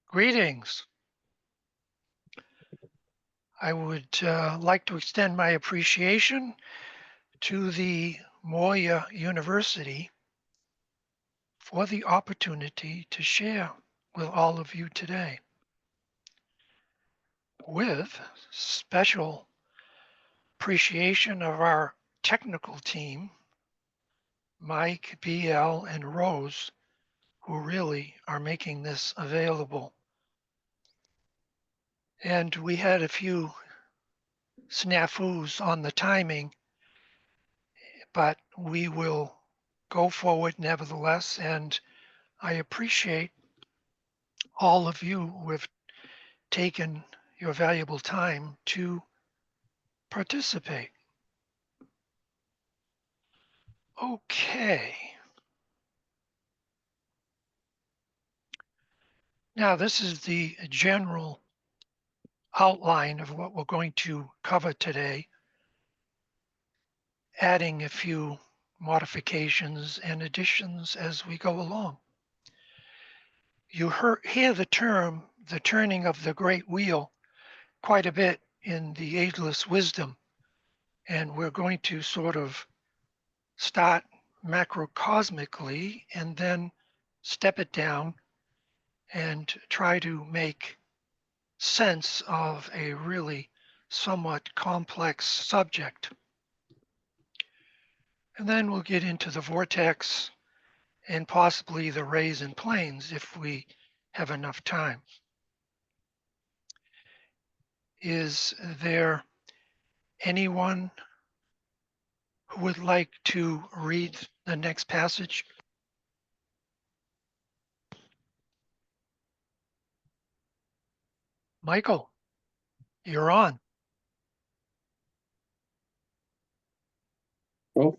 Greetings. I would like to extend my appreciation to the Moya University for the opportunity to share with all of you today, with special appreciation of our technical team, Mike, BL, and Rose, who really are making this available. And we had a few snafus on the timing, but we will go forward nevertheless. And I appreciate all of you who have taken your valuable time to participate. Okay. Now, this is the general outline of what we're going to cover today, adding a few modifications and additions as we go along. You hear the term, the turning of the great wheel, quite a bit in the Ageless Wisdom, and we're going to sort of start macrocosmically and then step it down and try to make sense of a really somewhat complex subject. And then we'll get into the vortex and possibly the rays and planes if we have enough time. Is there anyone who would like to read the next passage? Michael, you're on. Well,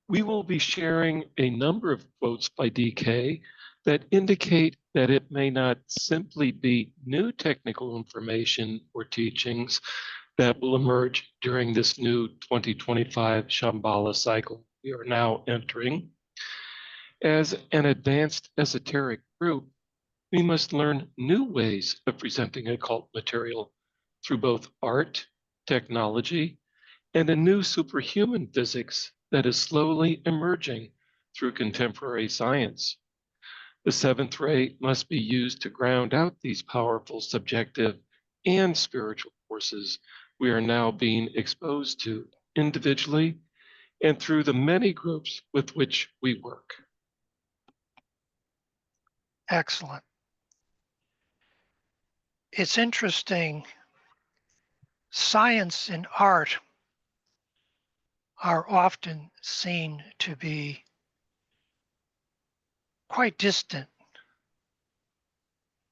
we will be sharing a number of quotes by DK that indicate that it may not simply be new technical information or teachings that will emerge during this new 2025 Shambhala cycle we are now entering. As an advanced esoteric group, we must learn new ways of presenting occult material through both art, technology, and a new superhuman physics that is slowly emerging through contemporary science. The seventh ray must be used to ground out these powerful subjective and spiritual forces we are now being exposed to individually and through the many groups with which we work. Excellent. It's interesting. Science and art are often seen to be quite distant.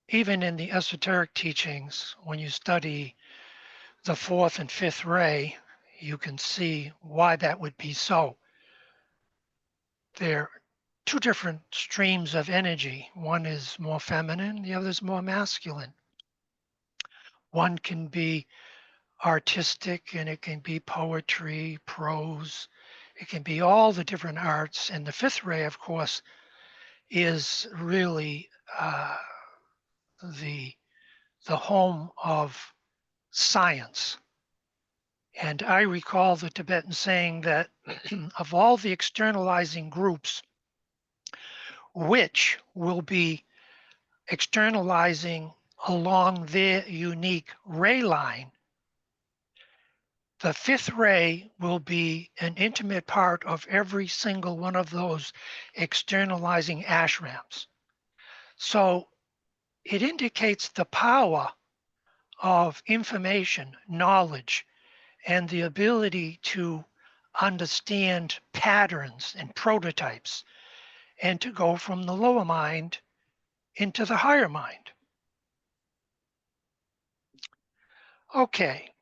Even in the esoteric teachings, when you study the fourth and fifth ray, you can see why that would be so. They're two different streams of energy. One is more feminine, the other is more masculine. One can be artistic and it can be poetry, prose, it can be all the different arts. And the fifth ray, of course, is really the home of science. And I recall the Tibetan saying that of all the externalizing groups, which will be externalizing along their unique ray line, the fifth ray will be an intimate part of every single one of those externalizing ashrams. So it indicates the power of information, knowledge, and the ability to understand patterns and prototypes and to go from the lower mind into the higher mind. Okay,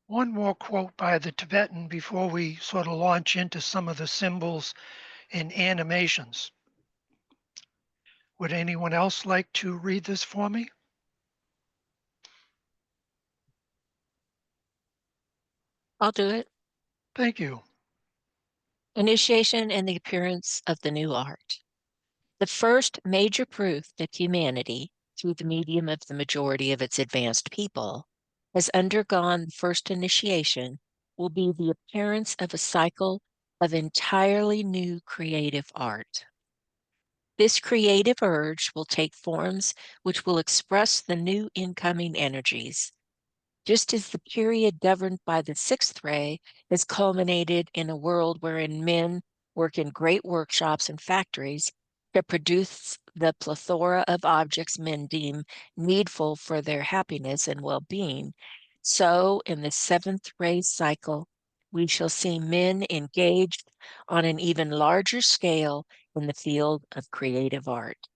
one more quote by the Tibetan before we sort of launch into some of the symbols and animations. Would anyone else like to read this for me? I'll do it. Thank you. Initiation and the appearance of the new art. The first major proof that humanity, through the medium of the majority of its advanced people, has undergone the first initiation will be the appearance of a cycle of entirely new creative art. This creative urge will take forms which will express the new incoming energies. Just as the period governed by the sixth ray has culminated in a world wherein men work in great workshops and factories to produce the plethora of objects men deem needful for their happiness and well-being, so in the seventh ray cycle, we shall see men engaged on an even larger scale in the field of creative art.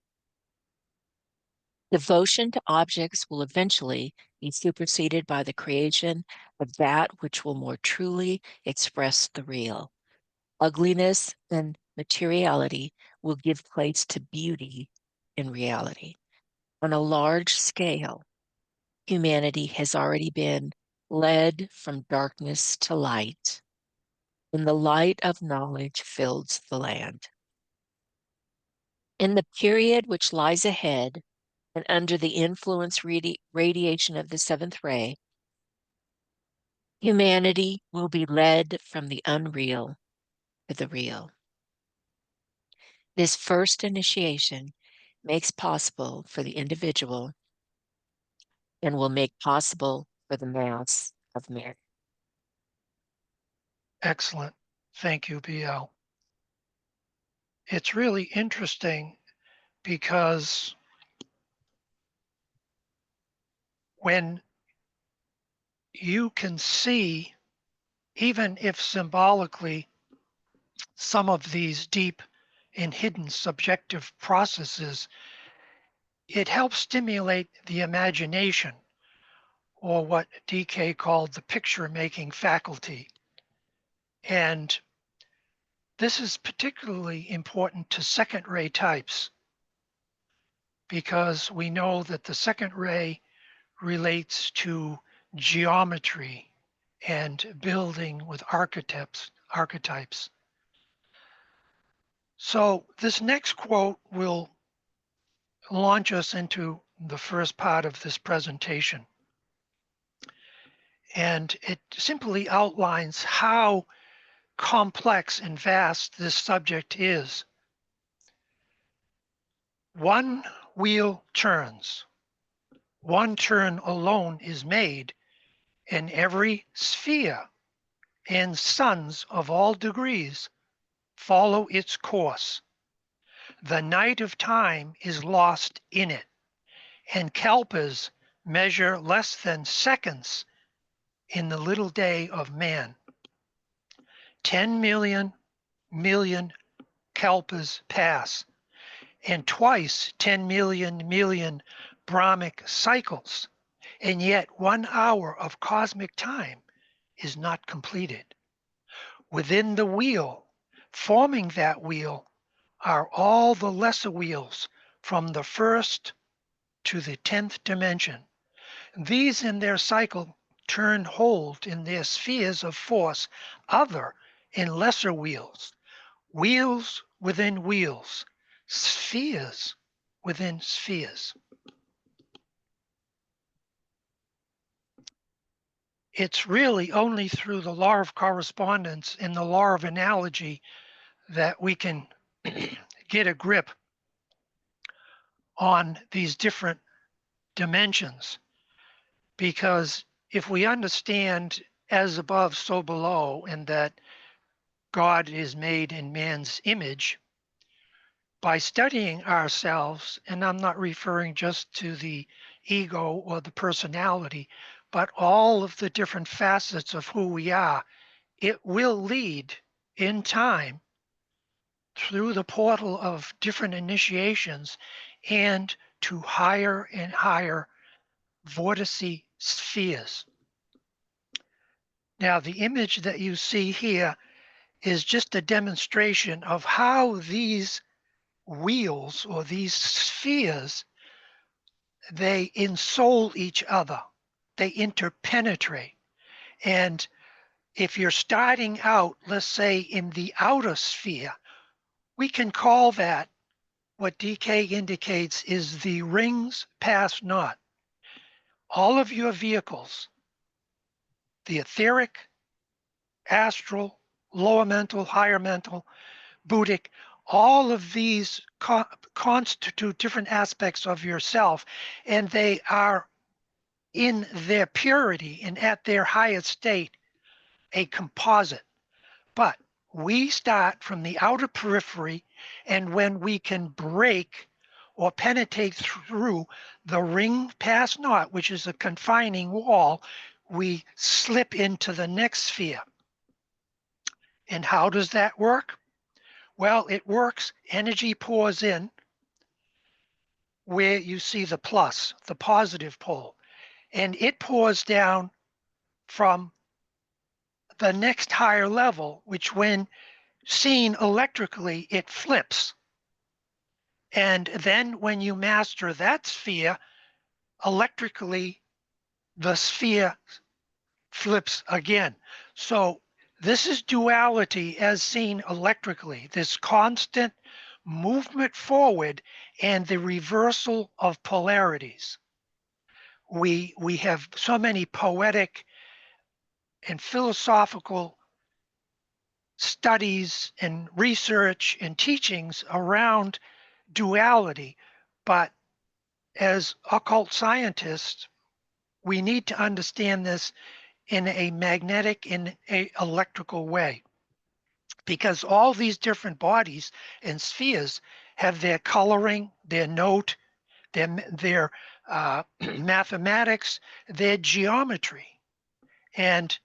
Devotion to objects will eventually be superseded by the creation of that which will more truly express the real. Ugliness and materiality will give place to beauty in reality. On a large scale, humanity has already been led from darkness to light, and the light of knowledge fills the land. In the period which lies ahead, and under the influence radiation of the seventh ray, humanity will be led from the unreal to the real. This first initiation makes possible for the individual and will make possible for the mass of men. Excellent. Thank you, BL. It's really interesting because when you can see, even if symbolically, some of these deep and hidden subjective processes, it helps stimulate the imagination, or what DK called the picture-making faculty. And this is particularly important to second ray types, because we know that the second ray relates to geometry and building with archetypes. So this next quote will launch us into the first part of this presentation. And it simply outlines how complex and vast this subject is. One wheel turns, one turn alone is made, and every sphere and suns of all degrees follow its course. The night of time is lost in it, and kalpas measure less than seconds in the little day of man. 10 million kalpas pass, and twice 10 million Brahmic cycles, and yet 1 hour of cosmic time is not completed. Within the wheel, forming that wheel, are all the lesser wheels from the first to the 10th dimension. These in their cycle turn hold in their spheres of force other and lesser wheels, wheels within wheels, spheres within spheres. It's really only through the law of correspondence and the law of analogy that we can get a grip on these different dimensions. Because if we understand as above, so below, and that God is made in man's image, by studying ourselves, and I'm not referring just to the ego or the personality, but all of the different facets of who we are, it will lead in time through the portal of different initiations and to higher and higher vortice spheres. Now, the image that you see here is just a demonstration of how these wheels or these spheres, they ensoul each other, they interpenetrate. And if you're starting out, let's say in the outer sphere, we can call that what DK indicates is the rings pass not. All of your vehicles, the etheric, astral, lower mental, higher mental, Buddhic, all of these constitute different aspects of yourself, and they are in their purity and at their highest state a composite. But we start from the outer periphery, and when we can break or penetrate through the ring pass not, which is a confining wall, we slip into the next sphere. And how does that work? Well, it works. Energy pours in where you see the plus, the positive pole, and it pours down from the next higher level, which when seen electrically, it flips. And then when you master that sphere, electrically, the sphere flips again. So this is duality as seen electrically, this constant movement forward and the reversal of polarities. We have so many poetic and philosophical studies and research and teachings around duality, but as occult scientists, we need to understand this in a magnetic, in a electrical way, because all these different bodies and spheres have their coloring, their note, their mathematics, their geometry. And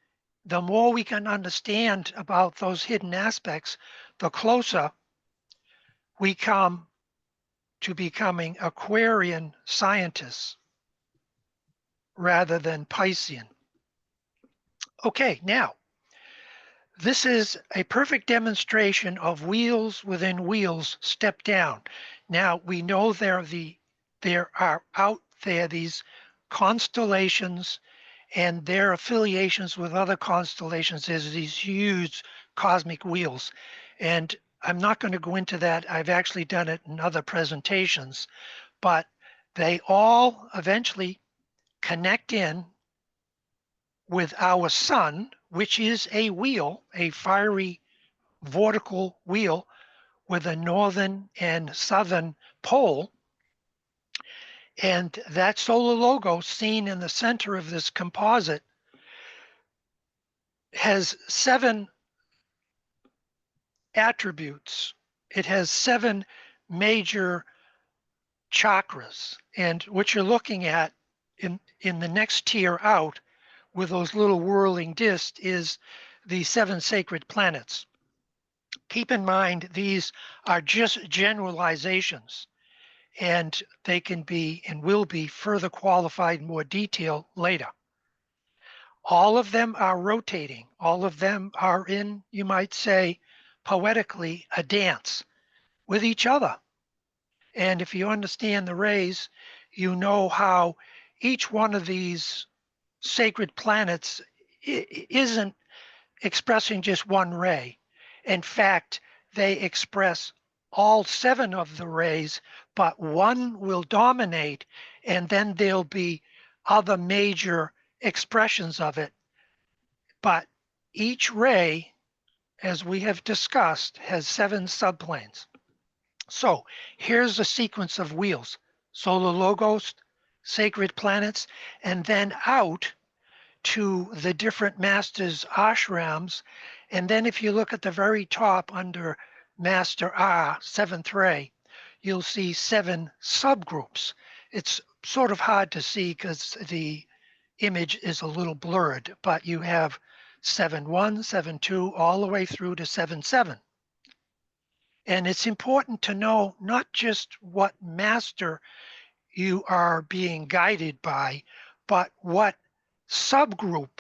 the more we can understand about those hidden aspects, the closer we come to becoming Aquarian scientists rather than Piscean. Okay, now, this is a perfect demonstration of wheels within wheels step down. Now, we know there are out there these constellations and their affiliations with other constellations is these huge cosmic wheels. And I'm not going to go into that. I've actually done it in other presentations, but they all eventually connect in with our sun, which is a wheel, a fiery vortical wheel with a northern and southern pole. And that solar logo seen in the center of this composite has 7 attributes. It has 7 major chakras. And what you're looking at in the next tier out with those little whirling discs is the 7 sacred planets. Keep in mind, these are just generalizations, and they can be and will be further qualified in more detail later. All of them are rotating. All of them are in, you might say, poetically, a dance with each other. And if you understand the rays, you know how each one of these sacred planets isn't expressing just one ray. In fact, they express all 7 of the rays, but one will dominate, and then there'll be other major expressions of it. But each ray, as we have discussed, has 7 subplanes. So here's a sequence of wheels: solar logos, sacred planets, and then out to the different masters' ashrams. And then if you look at the very top under Master R, 7th ray, you'll see 7 subgroups. It's sort of hard to see because the image is a little blurred, but you have 7-1, 7-2, all the way through to 7-7. And it's important to know not just what master you are being guided by, but what subgroup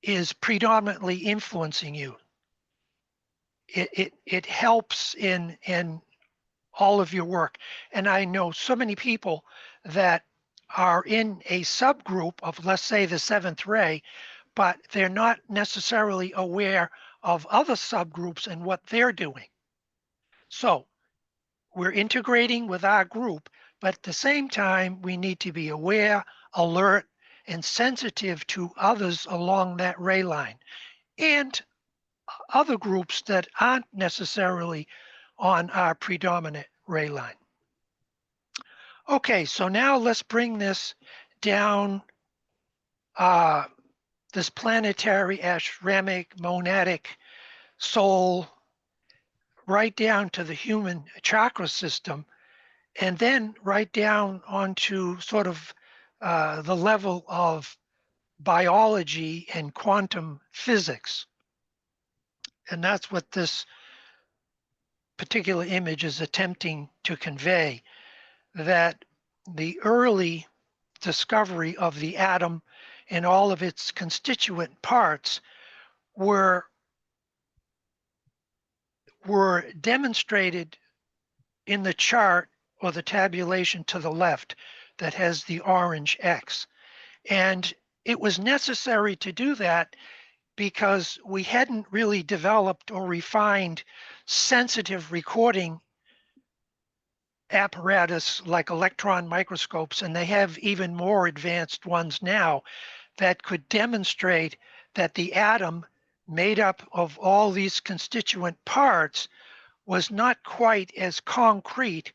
is predominantly influencing you. It helps in all of your work. And I know so many people that are in a subgroup of, let's say, the 7th ray, but they're not necessarily aware of other subgroups and what they're doing. So we're integrating with our group, but at the same time, we need to be aware, alert, and sensitive to others along that ray line and other groups that aren't necessarily on our predominant ray line. Okay, so now let's bring this down, this planetary, ashramic, monadic soul, right down to the human chakra system, and then right down onto sort of the level of biology and quantum physics. And that's what this particular image is attempting to convey, that the early discovery of the atom and all of its constituent parts were demonstrated in the chart or the tabulation to the left that has the orange X. And it was necessary to do that because we hadn't really developed or refined sensitive recording apparatus like electron microscopes, and they have even more advanced ones now that could demonstrate that the atom made up of all these constituent parts was not quite as concrete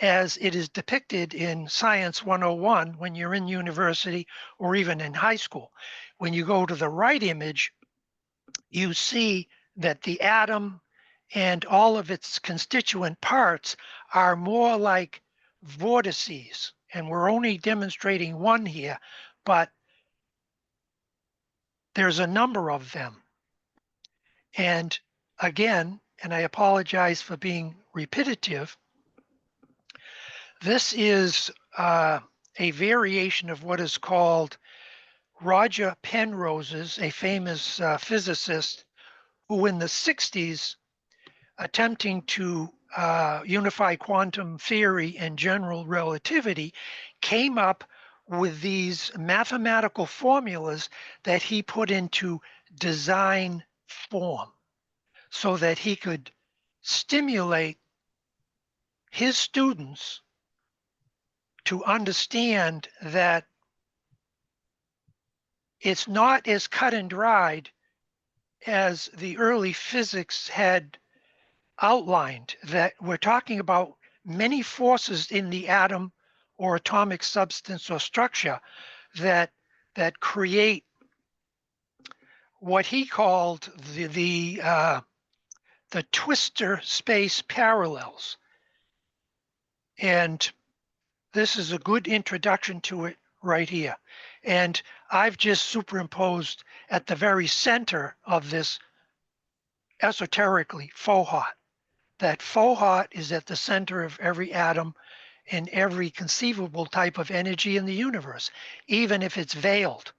as it is depicted in Science 101 when you're in university or even in high school. When you go to the right image, you see that the atom and all of its constituent parts are more like vortices. And we're only demonstrating one here, but there's a number of them. And again, and I apologize for being repetitive, this is a variation of what is called Roger Penrose's, a famous physicist who in the 60s, attempting to unify quantum theory and general relativity, came up with these mathematical formulas that he put into design form so that he could stimulate his students to understand that it's not as cut and dried as the early physics had outlined, that we're talking about many forces in the atom or atomic substance or structure that create what he called the twistor space parallels. And this is a good introduction to it right here. And I've just superimposed at the very center of this esoterically Fohat. That Fohat is at the center of every atom and every conceivable type of energy in the universe, even if it's veiled.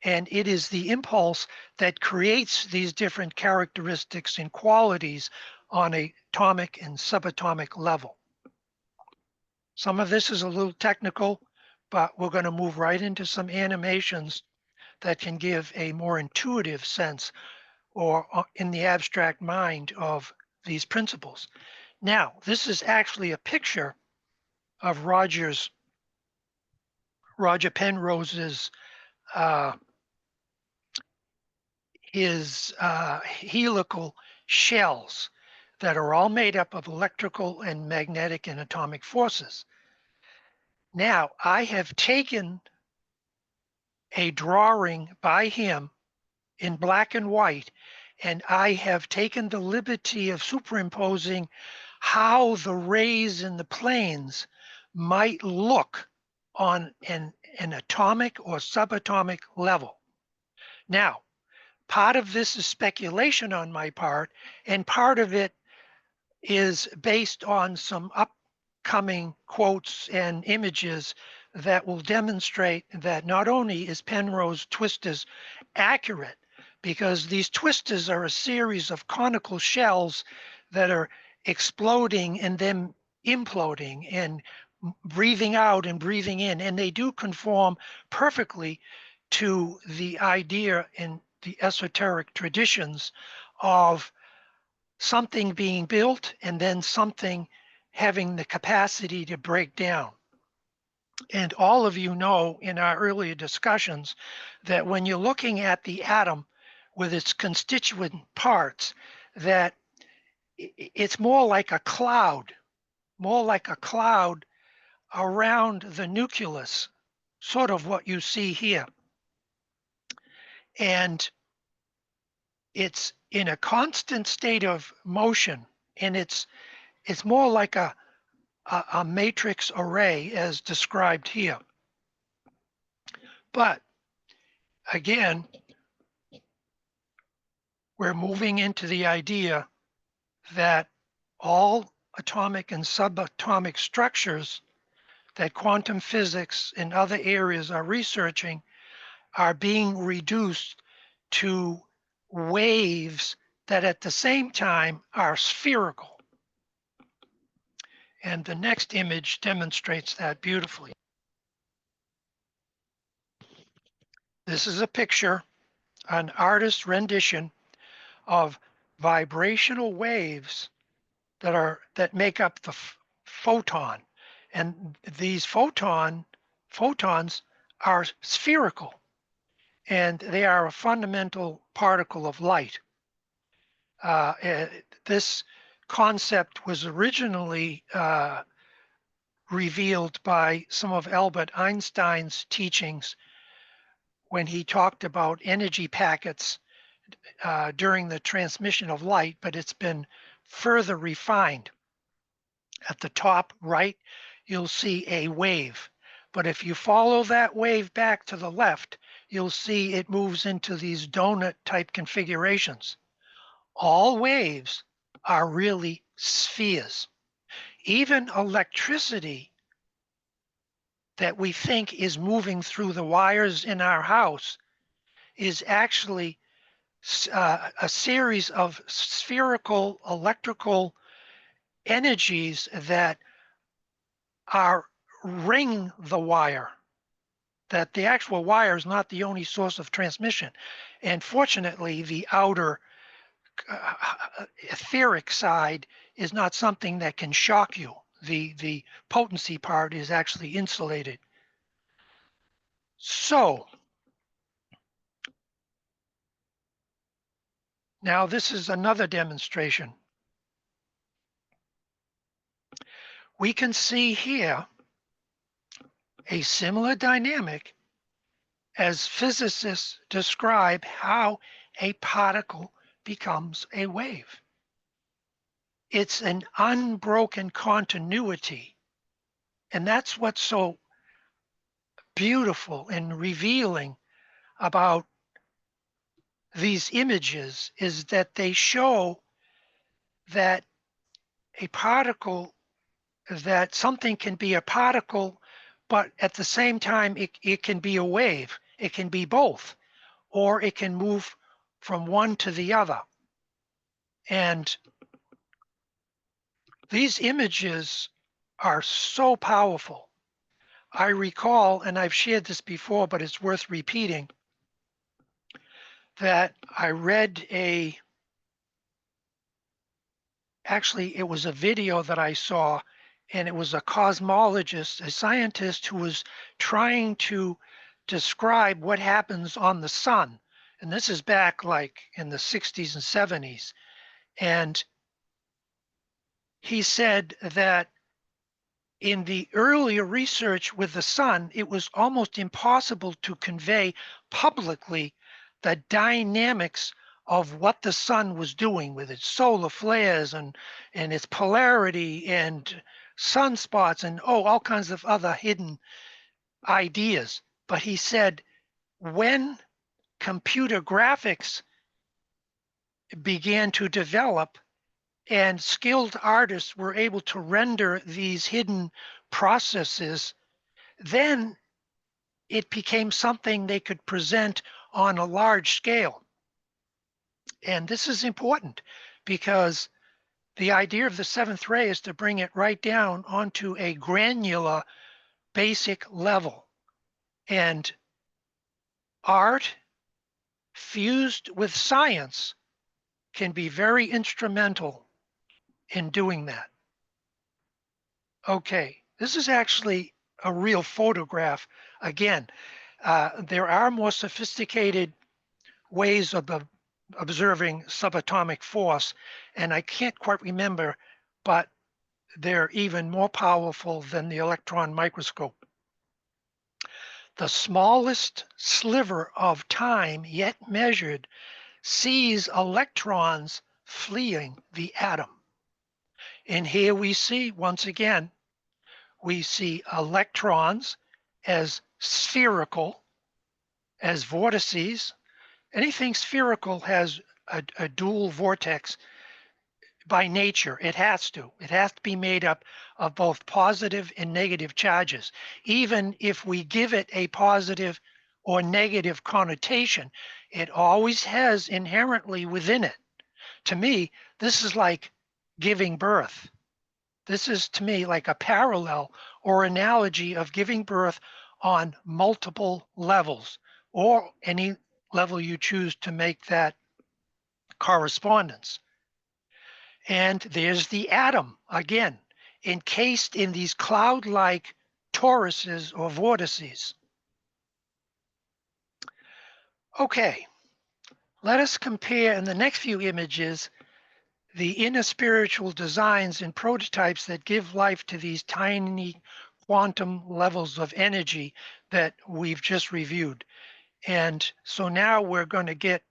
And it is the impulse that creates these different characteristics and qualities on an atomic and subatomic level. Some of this is a little technical, but we're going to move right into some animations that can give a more intuitive sense or in the abstract mind of these principles. Now, this is actually a picture of Roger Penrose's his helical shells that are all made up of electrical and magnetic and atomic forces. Now, I have taken a drawing by him in black and white, and I have taken the liberty of superimposing how the rays in the planes might look on an atomic or subatomic level. Now, part of this is speculation on my part, and part of it is based on some upcoming quotes and images that will demonstrate that not only is Penrose twistors accurate, because these twistors are a series of conical shells that are exploding and then imploding and breathing out and breathing in, and they do conform perfectly to the idea in the esoteric traditions of something being built and then something having the capacity to break down. And all of you know in our earlier discussions that when you're looking at the atom with its constituent parts, that it's more like a cloud around the nucleus, sort of what you see here. And it's in a constant state of motion, and it's more like a matrix array as described here. But again, we're moving into the idea that all atomic and subatomic structures that quantum physics and other areas are researching are being reduced to waves that at the same time are spherical. And the next image demonstrates that beautifully. This is a picture, an artist's rendition of vibrational waves that make up the photon. And these photons are spherical, and they are a fundamental particle of light. This concept was originally revealed by some of Albert Einstein's teachings when he talked about energy packets during the transmission of light, but it's been further refined. At the top right, you'll see a wave. But if you follow that wave back to the left, you'll see it moves into these donut type configurations. All waves are really spheres. Even electricity that we think is moving through the wires in our house is actually a series of spherical electrical energies that are ring the wire, that the actual wire is not the only source of transmission. And fortunately, the outer etheric side is not something that can shock you. The potency part is actually insulated. So now this is another demonstration. We can see here a similar dynamic as physicists describe how a particle becomes a wave. It's an unbroken continuity. And that's what's so beautiful and revealing about these images, is that they show that a particle, that something can be a particle, but at the same time, it can be a wave. It can be both, or it can move from one to the other. And these images are so powerful. I recall, and I've shared this before, but it's worth repeating, that I read actually it was a video that I saw, and it was a cosmologist, a scientist who was trying to describe what happens on the sun. And this is back like in the 60s and 70s. And he said that in the earlier research with the sun, it was almost impossible to convey publicly the dynamics of what the sun was doing with its solar flares and its polarity and sunspots and all kinds of other hidden ideas. But he said when computer graphics began to develop and skilled artists were able to render these hidden processes, then it became something they could present on a large scale. And this is important because the idea of the seventh ray is to bring it right down onto a granular basic level. And art fused with science can be very instrumental in doing that. Okay, this is actually a real photograph. Again, there are more sophisticated ways of observing subatomic force, and I can't quite remember, but they're even more powerful than the electron microscope. The smallest sliver of time yet measured sees electrons fleeing the atom. And here we see, once again, we see electrons as spherical, as vortices. Anything spherical has a dual vortex by nature. It has to. It has to be made up of both positive and negative charges. Even if we give it a positive or negative connotation, it always has inherently within it. To me, this is like giving birth. This is to me like a parallel or analogy of giving birth on multiple levels, or any level you choose to make that correspondence. And there's the atom again, encased in these cloud-like toruses or vortices. Okay, let us compare in the next few images the inner spiritual designs and prototypes that give life to these tiny quantum levels of energy that we've just reviewed. And so now we're going to get,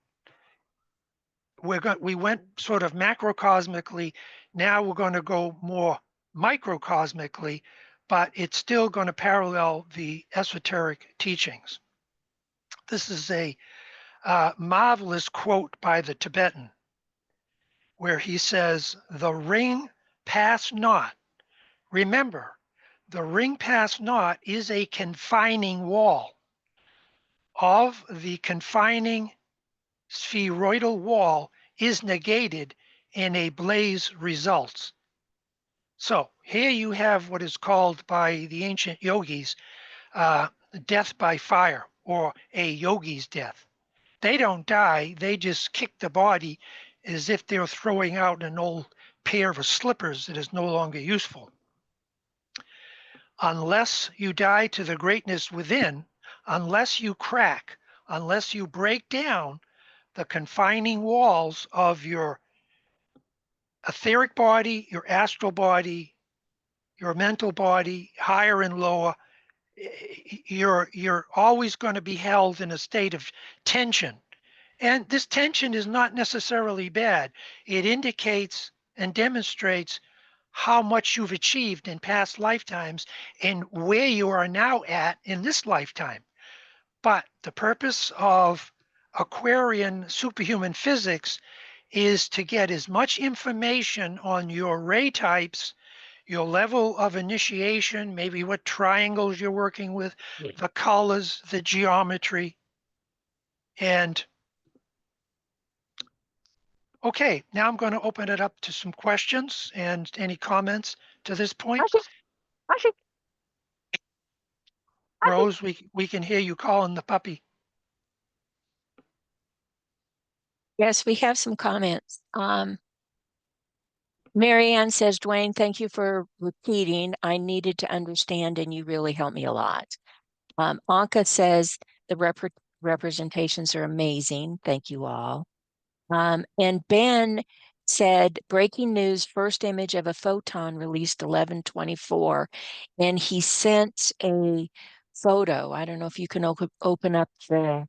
we went sort of macrocosmically, now we're going to go more microcosmically, but it's still going to parallel the esoteric teachings. This is a marvelous quote by the Tibetan, where he says, "The ring pass not." Remember, the ring pass not is a confining wall. Of the confining spheroidal wall is negated and a blaze results. So here you have what is called by the ancient yogis death by fire, or a yogi's death. They don't die, they just kick the body as if they're throwing out an old pair of slippers that is no longer useful. Unless you die to the greatness within, unless you crack, unless you break down the confining walls of your etheric body, your astral body, your mental body, higher and lower, you're always going to be held in a state of tension. And this tension is not necessarily bad. It indicates and demonstrates how much you've achieved in past lifetimes and where you are now at in this lifetime. But the purpose of Aquarian superhuman physics is to get as much information on your ray types, your level of initiation, maybe what triangles you're working with, the colors, the geometry. And okay, now I'm going to open it up to some questions and any comments to this point. Rose, we can hear you calling the puppy. Yes, we have some comments. Marianne says, Duane, thank you for repeating. I needed to understand, and you really helped me a lot. Anka says the representations are amazing. Thank you all. And Ben said, breaking news, first image of a photon released 11/24. And he sent a photo. I don't know if you can open up the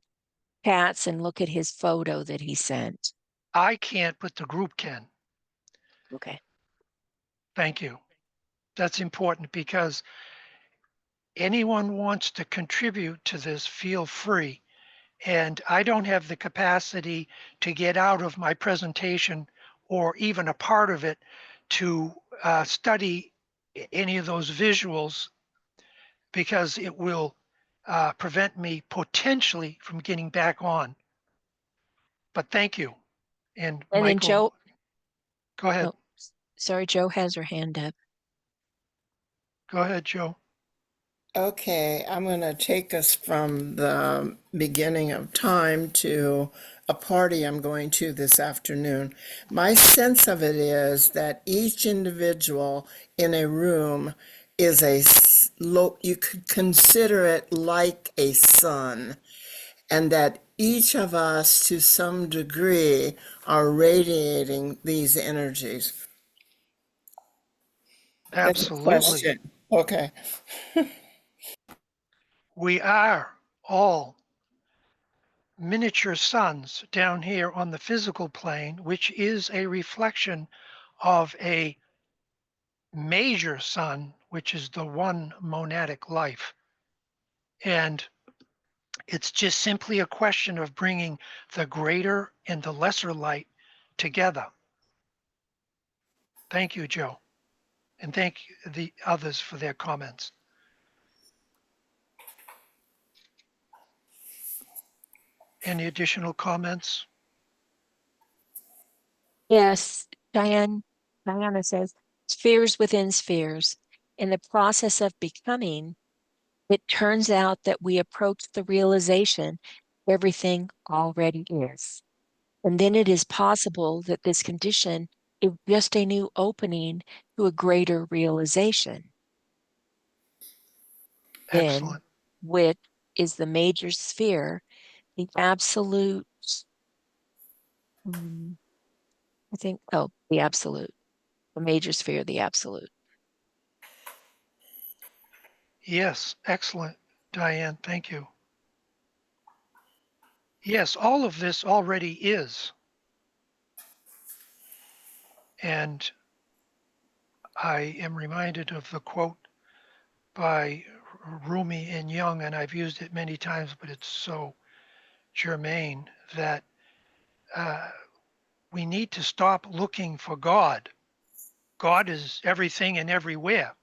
chats and look at his photo that he sent. I can't, but the group can. Okay. Thank you. That's important because anyone wants to contribute to this, feel free. And I don't have the capacity to get out of my presentation or even a part of it to study any of those visuals because it will prevent me potentially from getting back on. But thank you. And And then Michael, Joe, go ahead. oh, sorry, Joe has her hand up. Go ahead, Joe. Okay, I'm going to take us from the beginning of time to a party I'm going to this afternoon. My sense of it is that each individual in a room is you could consider it like a sun, and that each of us to some degree are radiating these energies. That's a Absolutely. question. Okay. We are all miniature suns down here on the physical plane, which is a reflection of a major sun, which is the one monadic life. And it's just simply a question of bringing the greater and the lesser light together. Thank you, Joe. And thank the others for their comments. Any additional comments? Yes, Diana says, spheres within spheres. In the process of becoming, it turns out that we approach the realization everything already is. And then it is possible that this condition is just a new opening to a greater realization. Then, Excellent. which is the major sphere, the absolute, I think, oh, the absolute, the major sphere, the absolute. Yes, excellent, Diane. Thank you. Yes, all of this already is. And I am reminded of the quote by Rumi and Jung, and I've used it many times, but it's so germane that we need to stop looking for God. God is everything and everywhere.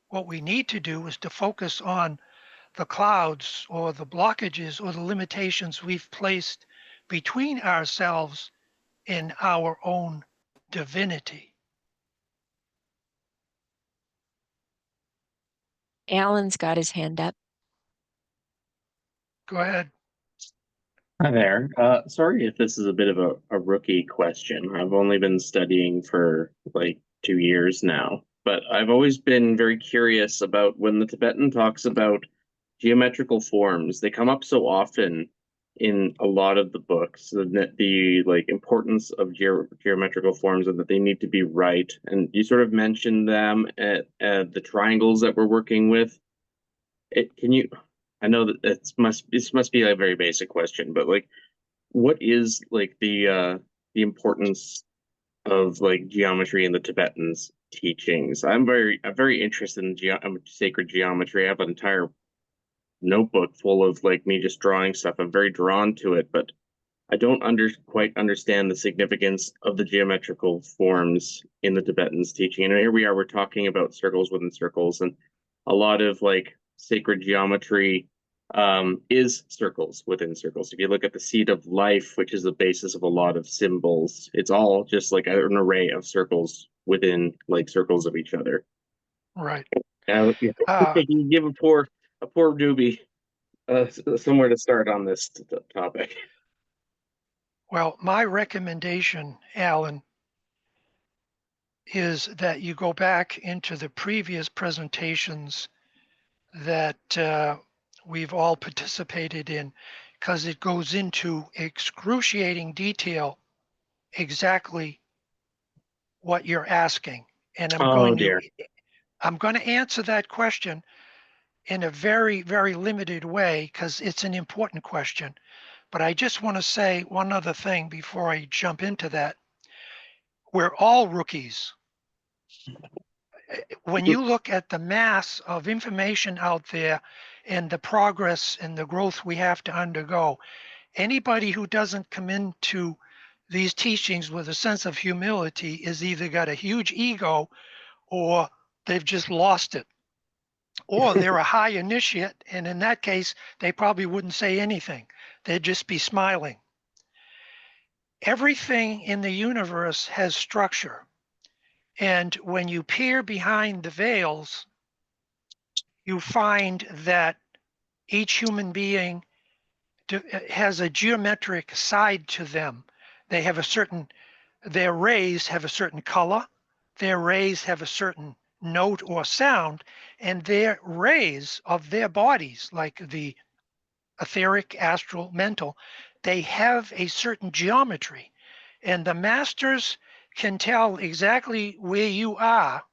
What we need to do is to focus on the clouds or the blockages or the limitations we've placed between ourselves and our own divinity. Alan's got his hand up. Go ahead. Hi there. Sorry if this is a bit of a rookie question. I've only been studying for like 2 years now, but I've always been very curious about when the Tibetan talks about geometrical forms. They come up so often in a lot of the books, the like importance of geometrical forms and that they need to be right. And you sort of mentioned them at the triangles that we're working with. Can you? I know that this must be a very basic question, but like, what is like the importance of like geometry in the Tibetans' teachings? I'm very interested in sacred geometry. I have an entire notebook full of like me just drawing stuff. I'm very drawn to it, but I don't quite understand the significance of the geometrical forms in the Tibetans' teaching. And here we are, we're talking about circles within circles, and a lot of like sacred geometry is circles within circles. If you look at the seed of life, which is the basis of a lot of symbols, it's all just like an array of circles within like circles of each other. Right. You give a poor newbie somewhere to start on this topic. Well, my recommendation, Alan, is that you go back into the previous presentations that we've all participated in, because it goes into excruciating detail exactly what you're asking. And Oh dear. I'm going to answer that question in a very, very limited way because it's an important question. But I just want to say one other thing before I jump into that. We're all rookies. When you look at the mass of information out there and the progress and the growth we have to undergo, anybody who doesn't come into these teachings with a sense of humility is either got a huge ego or they've just lost it. Or they're a high initiate, and in that case, they probably wouldn't say anything. They'd just be smiling. Everything in the universe has structure. And when you peer behind the veils, you find that each human being has a geometric side to them. They have a certain, their rays have a certain color, their rays have a certain note or sound, and their rays of their bodies, like the etheric, astral, mental, they have a certain geometry. And the masters can tell exactly where you are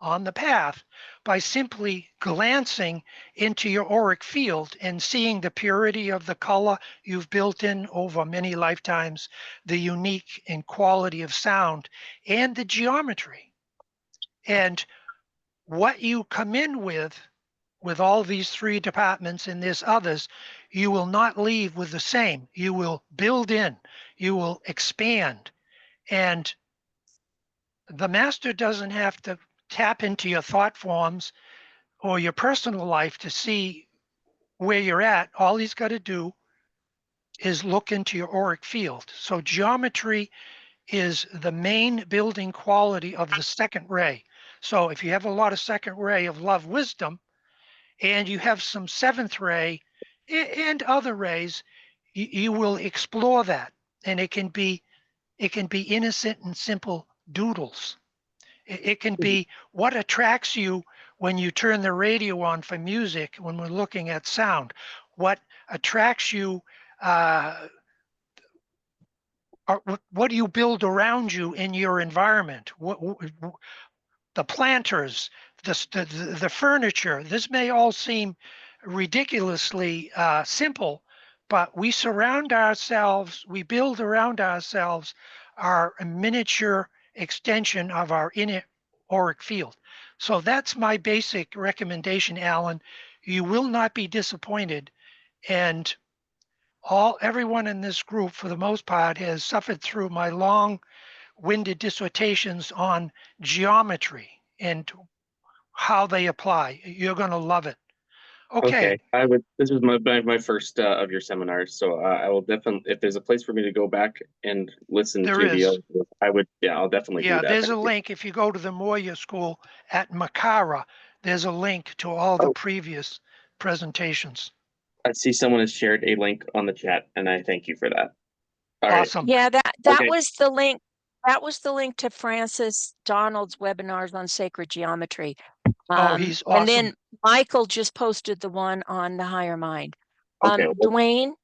on the path by simply glancing into your auric field and seeing the purity of the color you've built in over many lifetimes, the unique and quality of sound, and the geometry. And what you come in with all these three departments, and there's others, you will not leave with the same. You will build in, you will expand. And the master doesn't have to tap into your thought forms or your personal life to see where you're at. All he's got to do is look into your auric field. So geometry is the main building quality of the second ray. So if you have a lot of second ray of love wisdom, and you have some seventh ray and other rays, you will explore that. And it can be innocent and simple doodles. It can be what attracts you when you turn the radio on for music, when we're looking at sound. What attracts you, or what do you build around you in your environment? The planters, the furniture. This may all seem ridiculously simple, but we surround ourselves, we build around ourselves our miniature extension of our inner auric field. So that's my basic recommendation, Alan. You will not be disappointed. And everyone in this group, for the most part, has suffered through my long-winded dissertations on geometry and how they apply. You're going to love it. Okay. I would. This was my first of your seminars, so I will definitely. If there's a place for me to go back and listen There to the is. other, I would. Yeah, I'll definitely do Yeah, that. there's a Thank you. link. If you go to the Moya School at Makara, there's a link to all the Oh, previous presentations. I see someone has shared a link on the chat, and I thank you for that. All right. Awesome. Yeah, that Okay. was the link. That was the link to Francis Donald's webinars on sacred geometry. Oh, he's And awesome. then Michael just posted the one on the higher mind. Okay. Well, Duane,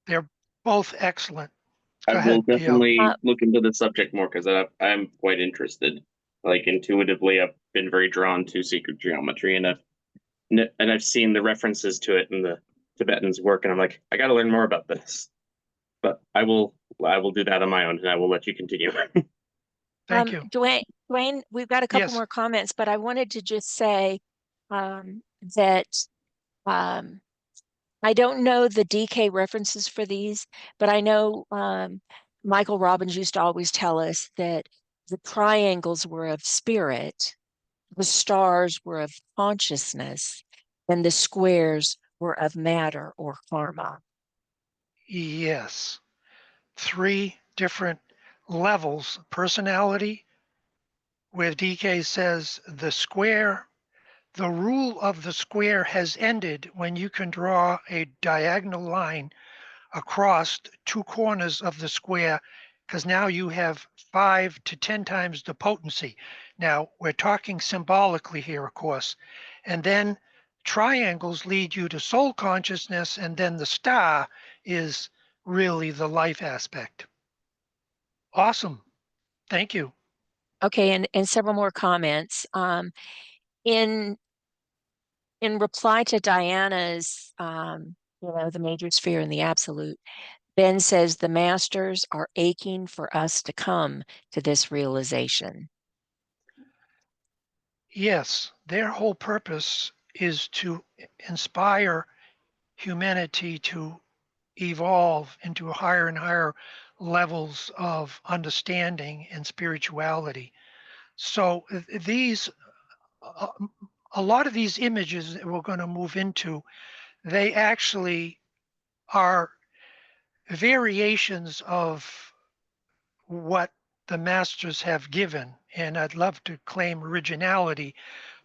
They're both excellent. I Go will ahead, Gail. definitely look into the subject more because I'm quite interested. Like intuitively, I've been very drawn to secret geometry, and I've seen the references to it in the Tibetan's work, and I'm like, I got to learn more about this. But I will do that on my own, and I will let you continue. Thank you. Duane, we've got a couple Yes. more comments, but I wanted to just say that I don't know the DK references for these, but I know Michael Robbins used to always tell us that the triangles were of spirit, the stars were of consciousness, and the squares were of matter or karma. Yes. 3 different levels. Personality, where DK says the rule of the square has ended when you can draw a diagonal line across 2 corners of the square, because now you have 5 to 10 times the potency. Now, we're talking symbolically here, of course. And then triangles lead you to soul consciousness, and then the star is really the life aspect. Awesome. Thank you. Okay, and several more comments. In reply to Diana's, the major sphere and the absolute, Ben says the masters are aching for us to come to this realization. Yes, their whole purpose is to inspire humanity to evolve into higher and higher levels of understanding and spirituality. So a lot of these images that we're going to move into, they actually are variations of what the masters have given. And I'd love to claim originality,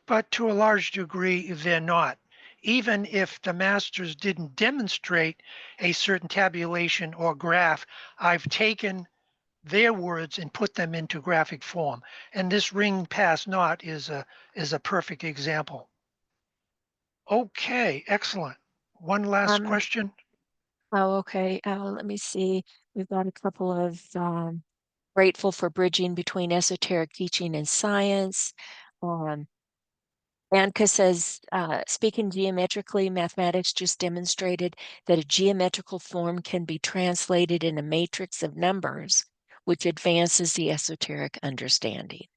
but to a large degree, they're not. even if the masters didn't demonstrate a certain tabulation or graph, I've taken their words and put them into graphic form. And this ring pass knot is a perfect example. Okay, excellent. One last question. Oh, okay. Let me see. We've got a couple of grateful for bridging between esoteric teaching and science. Anka says, speaking geometrically, mathematics just demonstrated that a geometrical form can be translated in a matrix of numbers, which advances the esoteric understanding.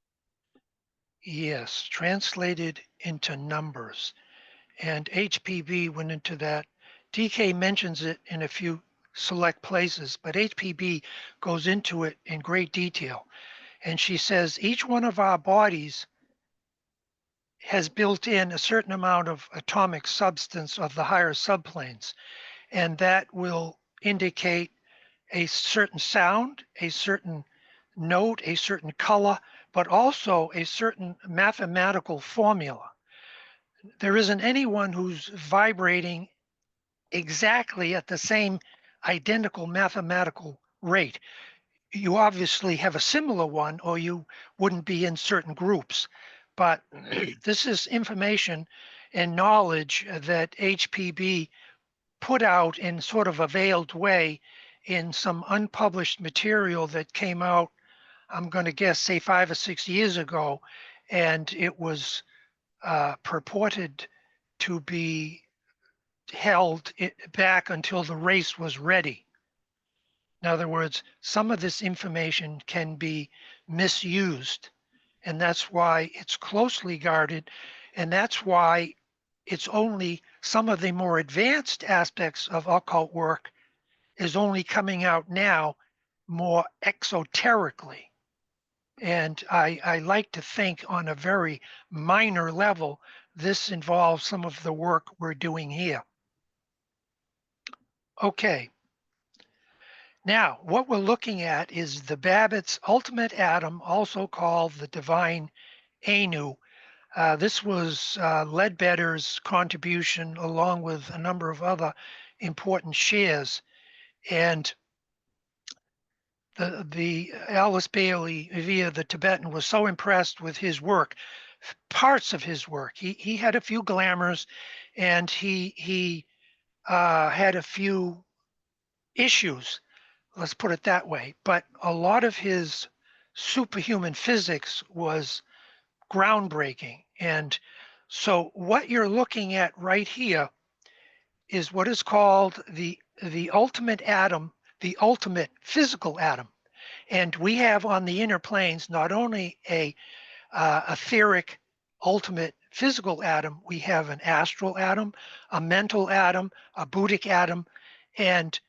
Yes, translated into numbers. And HPB went into that. DK mentions it in a few select places, but HPB goes into it in great detail. And she says each one of our bodies has built in a certain amount of atomic substance of the higher subplanes, and that will indicate a certain sound, a certain note, a certain color, but also a certain mathematical formula. There isn't anyone who's vibrating exactly at the same identical mathematical rate. You obviously have a similar one or you wouldn't be in certain groups. But this is information and knowledge that HPB put out in sort of a veiled way in some unpublished material that came out, I'm going to guess, say 5 or 6 years ago, and it was purported to be held back until the race was ready. In other words, some of this information can be misused, and that's why it's closely guarded, and that's why it's only some of the more advanced aspects of occult work is only coming out now more exoterically. And I like to think on a very minor level, this involves some of the work we're doing here. Okay. Now, what we're looking at is the Babbitt's ultimate atom, also called the divine Anu. This was Ledbetter's contribution along with a number of other important shares. And the Alice Bailey via the Tibetan was so impressed with his work, parts of his work. He had a few glamours and he had a few issues, let's put it that way. But a lot of his superhuman physics was groundbreaking. And so what you're looking at right here is what is called the ultimate atom, the ultimate physical atom. And we have on the inner planes not only a etheric ultimate physical atom, we have an astral atom, a mental atom, a Buddhic atom, and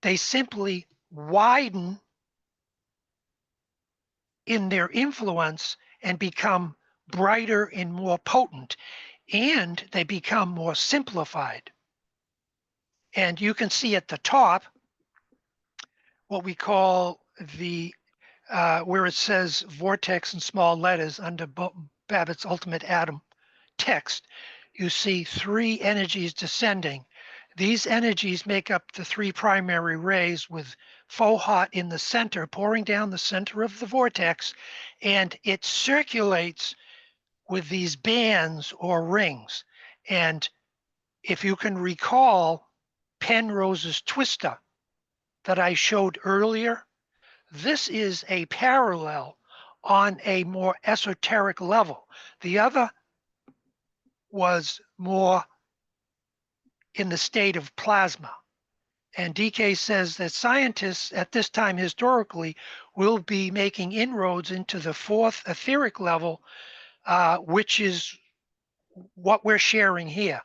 they simply widen in their influence and become brighter and more potent, and they become more simplified. And you can see at the top what we call the where it says vortex in small letters under Babbitt's ultimate atom text, you see 3 energies descending. These energies make up the 3 primary rays with Fohat in the center, pouring down the center of the vortex, and it circulates with these bands or rings. And if you can recall Penrose's twister that I showed earlier, this is a parallel on a more esoteric level. The other was more in the state of plasma. And DK says that scientists at this time historically will be making inroads into the 4th etheric level, which is what we're sharing here.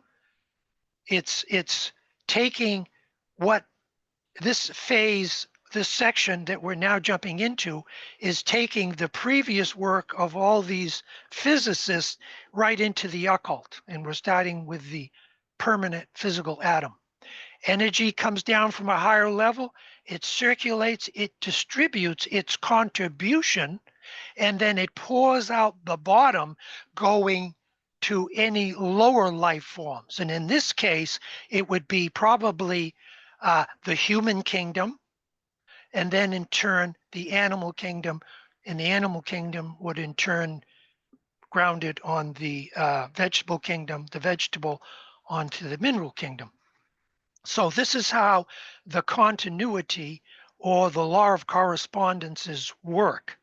It's taking what this phase, this section that we're now jumping into is taking the previous work of all these physicists right into the occult. And we're starting with the permanent physical atom. Energy comes down from a higher level, it circulates, it distributes its contribution, and then it pours out the bottom, going to any lower life forms. And in this case, it would be probably the human kingdom, and then in turn, the animal kingdom. And the animal kingdom would in turn ground it on the vegetable kingdom, the vegetable onto the mineral kingdom. So this is how the continuity or the law of correspondences work.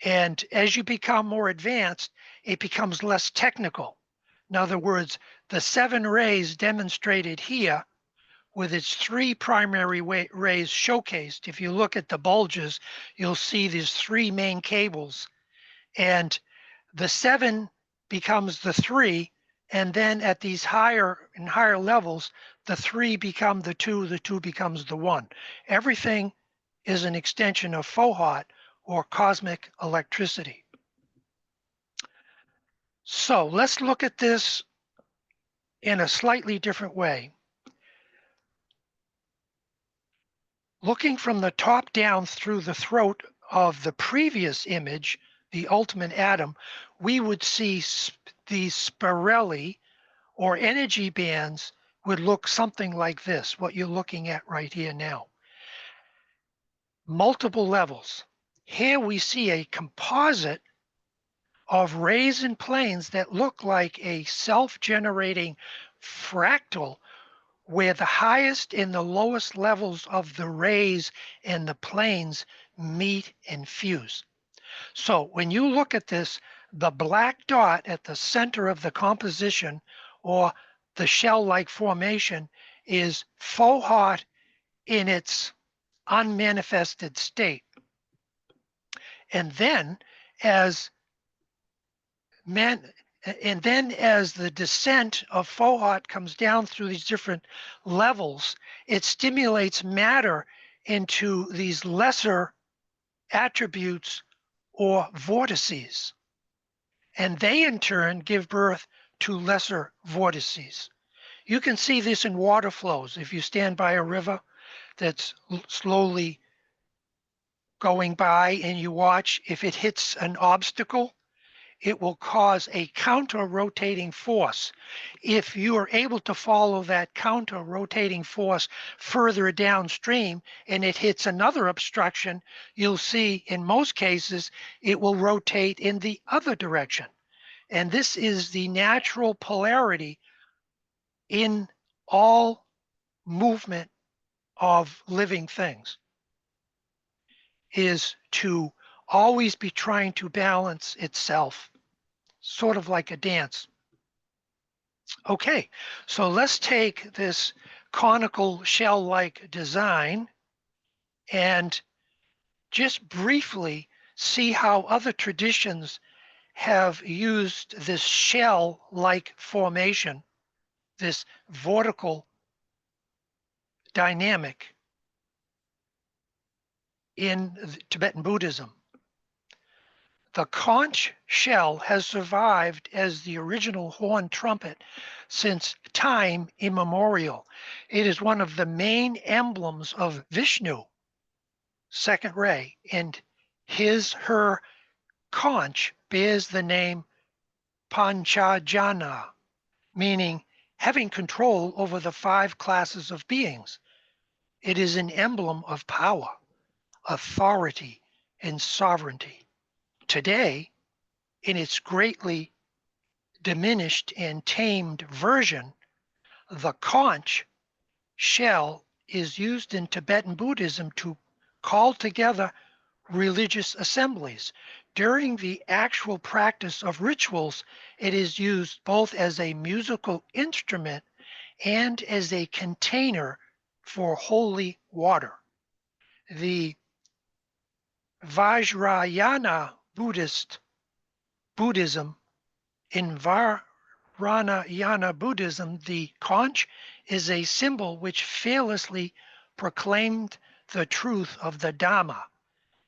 And as you become more advanced, it becomes less technical. In other words, the 7 rays demonstrated here with its 3 primary rays showcased. If you look at the bulges, you'll see these 3 main cables, and the 7 becomes the 3, and then at these higher and higher levels, the 3 become the 2 becomes the 1. Everything is an extension of Fohat, or cosmic electricity. So let's look at this in a slightly different way. Looking from the top down through the throat of the previous image, the ultimate atom, we would see these spirali, or energy bands, would look something like this, what you're looking at right here now. Multiple levels. Here we see a composite of rays and planes that look like a self-generating fractal, where the highest and the lowest levels of the rays and the planes meet and fuse. So when you look at this, the black dot at the center of the composition, or the shell-like formation, is Fohat in its unmanifested state. And then as the descent of Fohat comes down through these different levels, it stimulates matter into these lesser attributes or vortices. And they in turn give birth to lesser vortices. You can see this in water flows. If you stand by a river that's slowly going by and you watch, if it hits an obstacle, it will cause a counter-rotating force. If you are able to follow that counter-rotating force further downstream and it hits another obstruction, you'll see in most cases it will rotate in the other direction. And this is the natural polarity in all movement of living things, is to always be trying to balance itself, sort of like a dance. Okay, so let's take this conical shell-like design and just briefly see how other traditions have used this shell-like formation, this vortical dynamic, in Tibetan Buddhism. The conch shell has survived as the original horn trumpet since time immemorial. It is one of the main emblems of Vishnu, second ray, and her conch bears the name Panchajana, meaning having control over the 5 classes of beings. It is an emblem of power, authority, and sovereignty. Today, in its greatly diminished and tamed version, the conch shell is used in Tibetan Buddhism to call together religious assemblies. During the actual practice of rituals, it is used both as a musical instrument and as a container for holy water. The Vajrayana Buddhism, in Vajrayana Buddhism, the conch is a symbol which fearlessly proclaimed the truth of the Dhamma.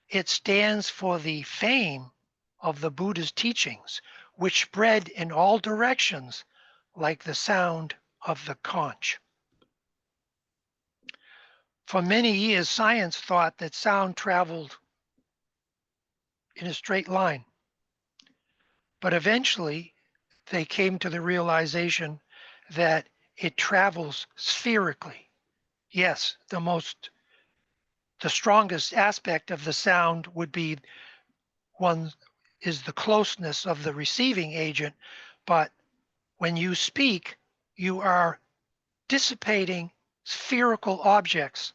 It stands for the fame of the Buddha's teachings, which spread in all directions like the sound of the conch. For many years, science thought that sound traveled in a straight line. But eventually, they came to the realization that it travels spherically. Yes, the strongest aspect of the sound would be one is the closeness of the receiving agent, but when you speak, you are dissipating spherical objects,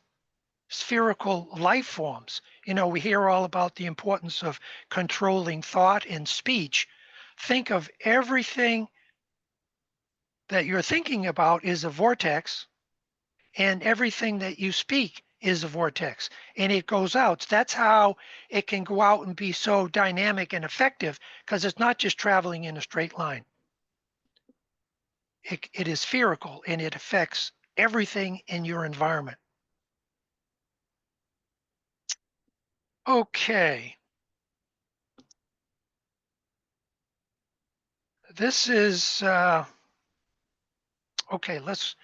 spherical life forms. You know, we hear all about the importance of controlling thought and speech. Think of everything that you're thinking about is a vortex, and everything that you speak is a vortex, and it goes out. That's how it can go out and be so dynamic and effective, because it's not just traveling in a straight line. It is spherical, and it affects everything in your environment. Okay. This is okay. Let's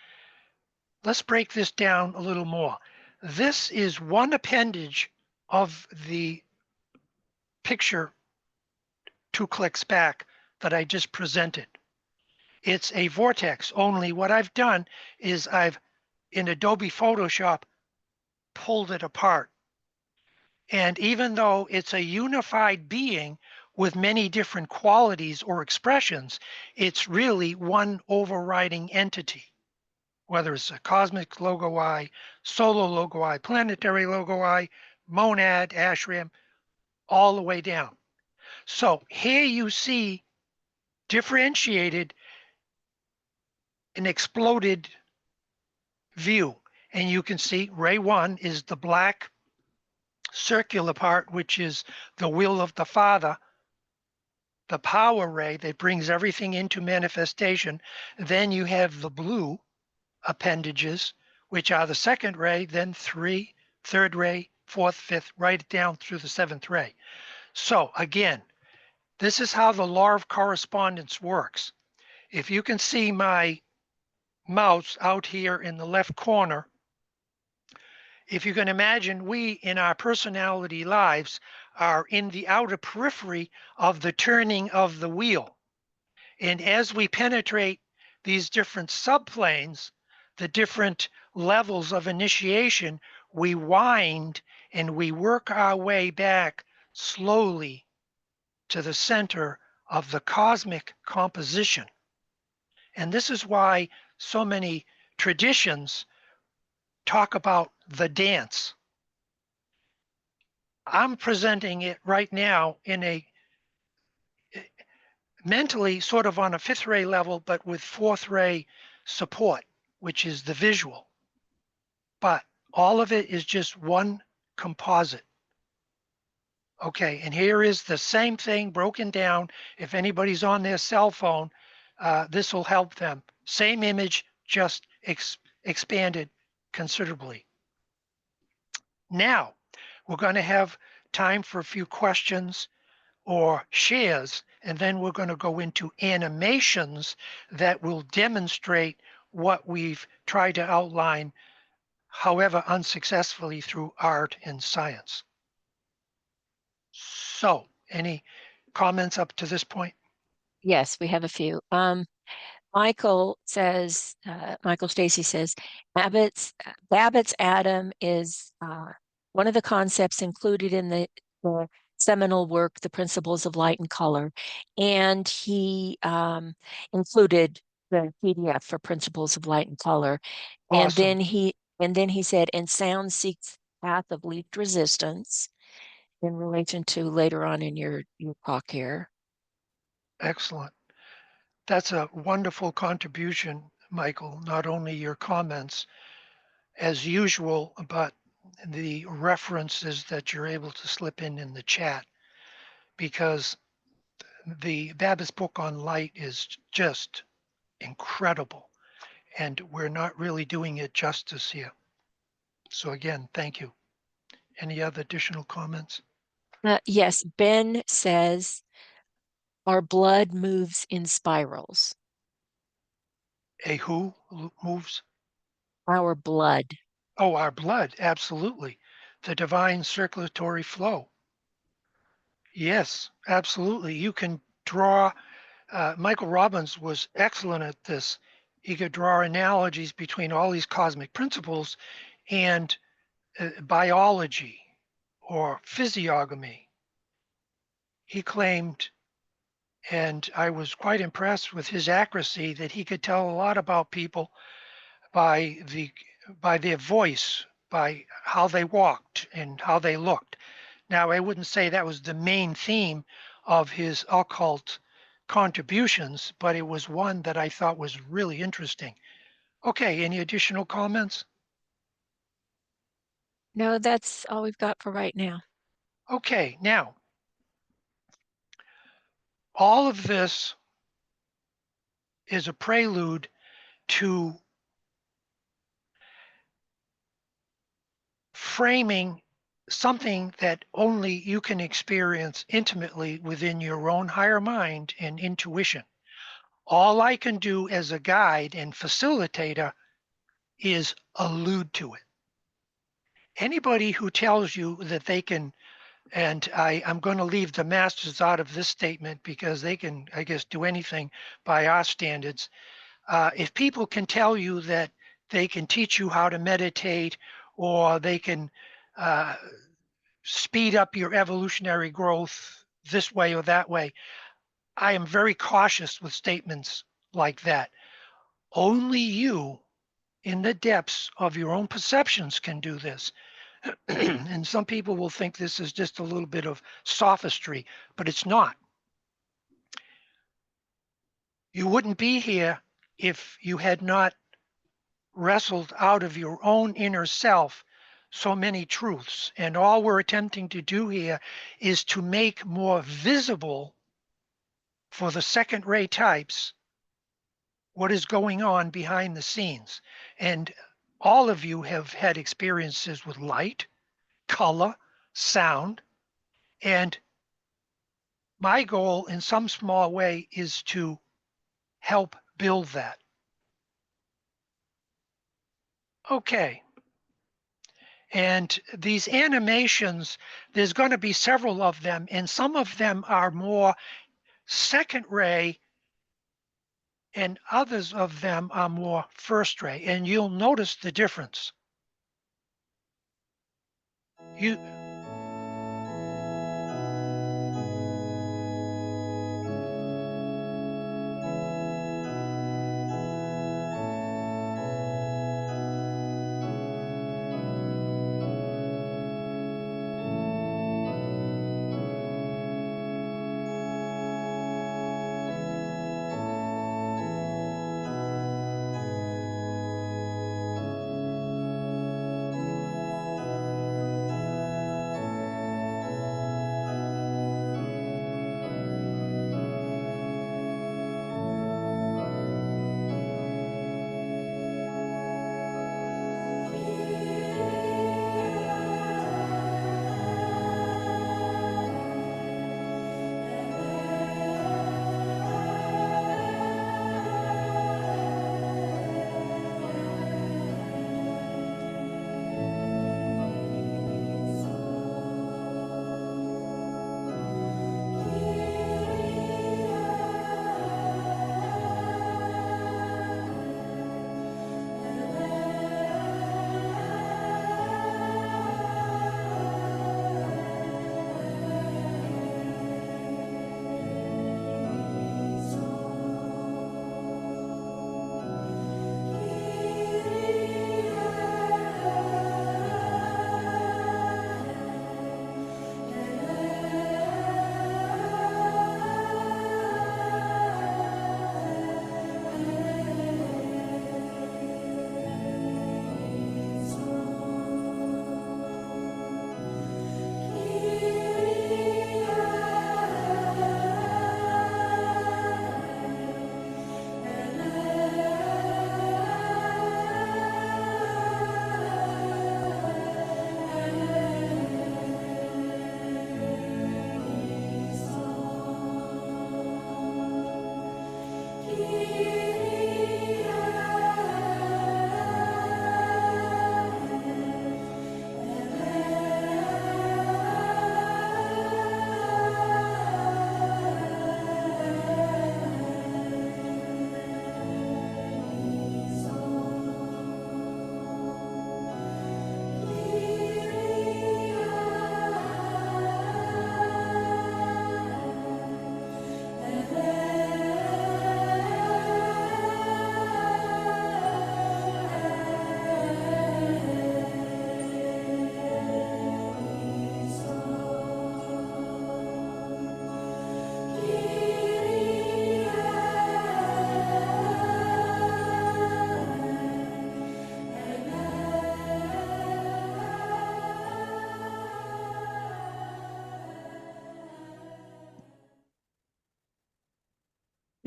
break this down a little more. This is one appendage of the picture 2 clicks back that I just presented. It's a vortex, only what I've done is I've, in Adobe Photoshop, pulled it apart. And even though it's a unified being with many different qualities or expressions, it's really one overriding entity, whether it's a cosmic logo eye, solar logo eye, planetary logo eye, monad, ashram, all the way down. So here you see differentiated an exploded view. And you can see ray 1 is the black circular part, which is the will of the Father, the power ray that brings everything into manifestation. Then you have the blue appendages, which are the second ray, then 3, third ray, fourth, fifth, right down through the 7th ray. So again, this is how the law of correspondence works. If you can see my mouse out here in the left corner, if you can imagine, we in our personality lives are in the outer periphery of the turning of the wheel. And as we penetrate these different subplanes, the different levels of initiation, we wind and we work our way back slowly to the center of the cosmic composition. And this is why so many traditions talk about the dance. I'm presenting it right now in a mentally sort of on a 5th ray level, but with 4th ray support, which is the visual. But all of it is just one composite. Okay, and here is the same thing broken down. If anybody's on their cell phone, this will help them. Same image, just expanded considerably. Now, we're going to have time for a few questions or shares, and then we're going to go into animations that will demonstrate what we've tried to outline, however unsuccessfully, through art and science. So, any comments up to this point? Yes, we have a few. Michael says, Michael Stacy says, Babbitt's atom is one of the concepts included in the seminal work, The Principles of Light and Color. And he included the PDF for Principles of Light and Color. And Awesome. then he said, and sound seeks path of least resistance in relation to later on in your talk here. Excellent. That's a wonderful contribution, Michael. Not only your comments as usual, but the references that you're able to slip in the chat, because the Babbitt's book on light is just incredible, and we're not really doing it justice here. So again, thank you. Any other additional comments? Yes, Ben says, our blood moves in spirals. A who moves? Our blood. Oh, our blood, absolutely. The divine circulatory flow. Yes, absolutely. You can draw Michael Robbins was excellent at this. He could draw analogies between all these cosmic principles and biology or physiognomy. He claimed, and I was quite impressed with his accuracy, that he could tell a lot about people by their voice, by how they walked and how they looked. Now, I wouldn't say that was the main theme of his occult contributions, but it was one that I thought was really interesting. Okay, any additional comments? No, that's all we've got for right now. Okay, now, all of this is a prelude to framing something that only you can experience intimately within your own higher mind and intuition. All I can do as a guide and facilitator is allude to it. Anybody who tells you that they can, and I'm going to leave the masters out of this statement because they can, I guess, do anything by our standards. If people can tell you that they can teach you how to meditate or they can speed up your evolutionary growth this way or that way, I am very cautious with statements like that. Only you, in the depths of your own perceptions, can do this. And some people will think this is just a little bit of sophistry, but it's not. You wouldn't be here if you had not wrestled out of your own inner self so many truths. And all we're attempting to do here is to make more visible for the second ray types what is going on behind the scenes. And all of you have had experiences with light, color, sound, and my goal in some small way is to help build that. Okay. And these animations, there's going to be several of them, and some of them are more second ray, and others of them are more first ray. And you'll notice the difference. You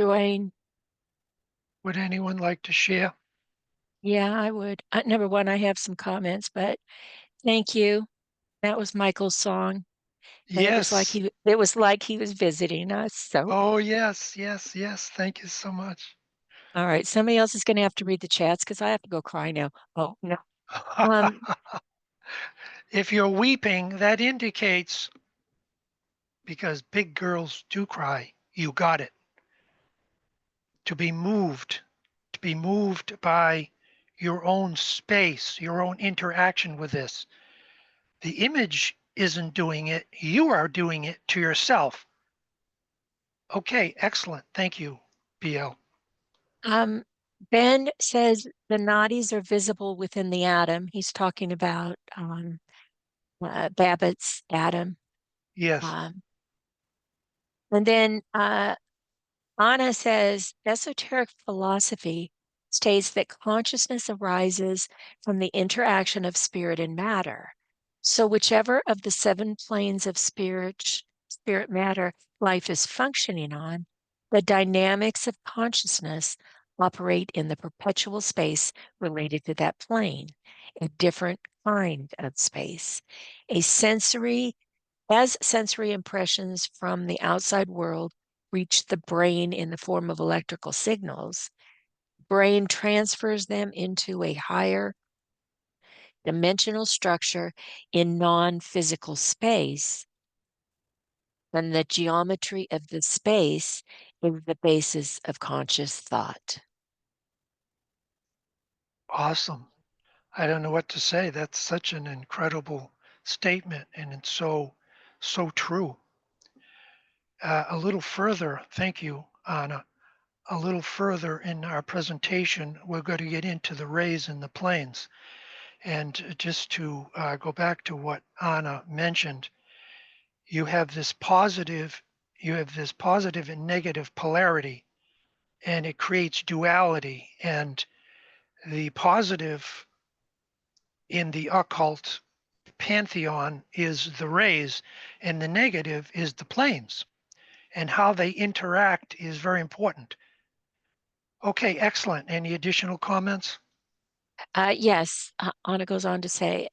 Duane? Would anyone like to share? Yeah, I would. Number one, I have some comments, but thank you. That was Michael's song, and Yes. it was like he was visiting us. So, Oh, yes, yes, yes. Thank you so much. all right, somebody else is going to have to read the chats because I have to go cry now. Oh no. Um, If you're weeping, that indicates, because big girls do cry, you got it. To be moved by your own space, your own interaction with this. The image isn't doing it, you are doing it to yourself. Okay, excellent. Thank you, BL. um, Ben says the nadis are visible within the atom. He's talking about Babbitt's atom. Yes. Um, and then Anna says esoteric philosophy states that consciousness arises from the interaction of spirit and matter. So whichever of the seven planes of spirit matter life is functioning on, the dynamics of consciousness operate in the perpetual space related to that plane, a different kind of space. A sensory As sensory impressions from the outside world reach the brain in the form of electrical signals, brain transfers them into a higher dimensional structure in non-physical space, then the geometry of the space is the basis of conscious thought. Awesome. I don't know what to say. That's such an incredible statement, and it's so true. A little further, thank you, Anna. A little further in our presentation, we're going to get into the rays and the planes. And just to go back to what Anna mentioned, you have this positive, and negative polarity, and it creates duality. And the positive in the occult pantheon is the rays, and the negative is the planes. And how they interact is very important. Okay, excellent. Any additional comments? Yes, Anna goes on to say,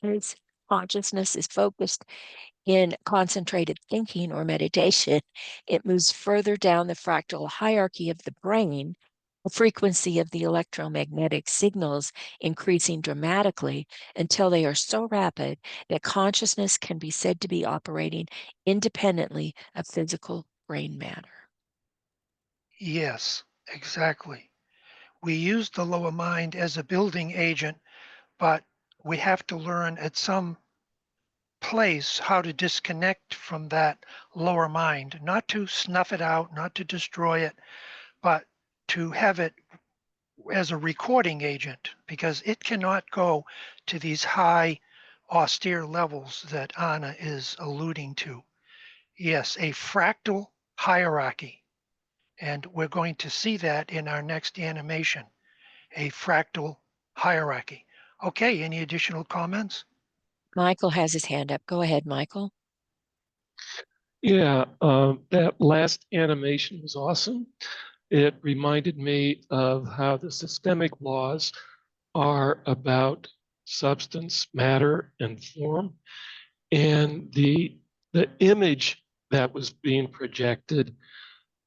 as consciousness is focused in concentrated thinking or meditation, it moves further down the fractal hierarchy of the brain, the frequency of the electromagnetic signals increasing dramatically until they are so rapid that consciousness can be said to be operating independently of physical brain matter. Yes, exactly. We use the lower mind as a building agent, but we have to learn at some place how to disconnect from that lower mind, not to snuff it out, not to destroy it, but to have it as a recording agent, because it cannot go to these high austere levels that Anna is alluding to. Yes, a fractal hierarchy. And we're going to see that in our next animation, a fractal hierarchy. Okay, any additional comments? Michael has his hand up. Go ahead, Michael. Yeah, that last animation was awesome. It reminded me of how the systemic laws are about substance, matter, and form. And the image that was being projected,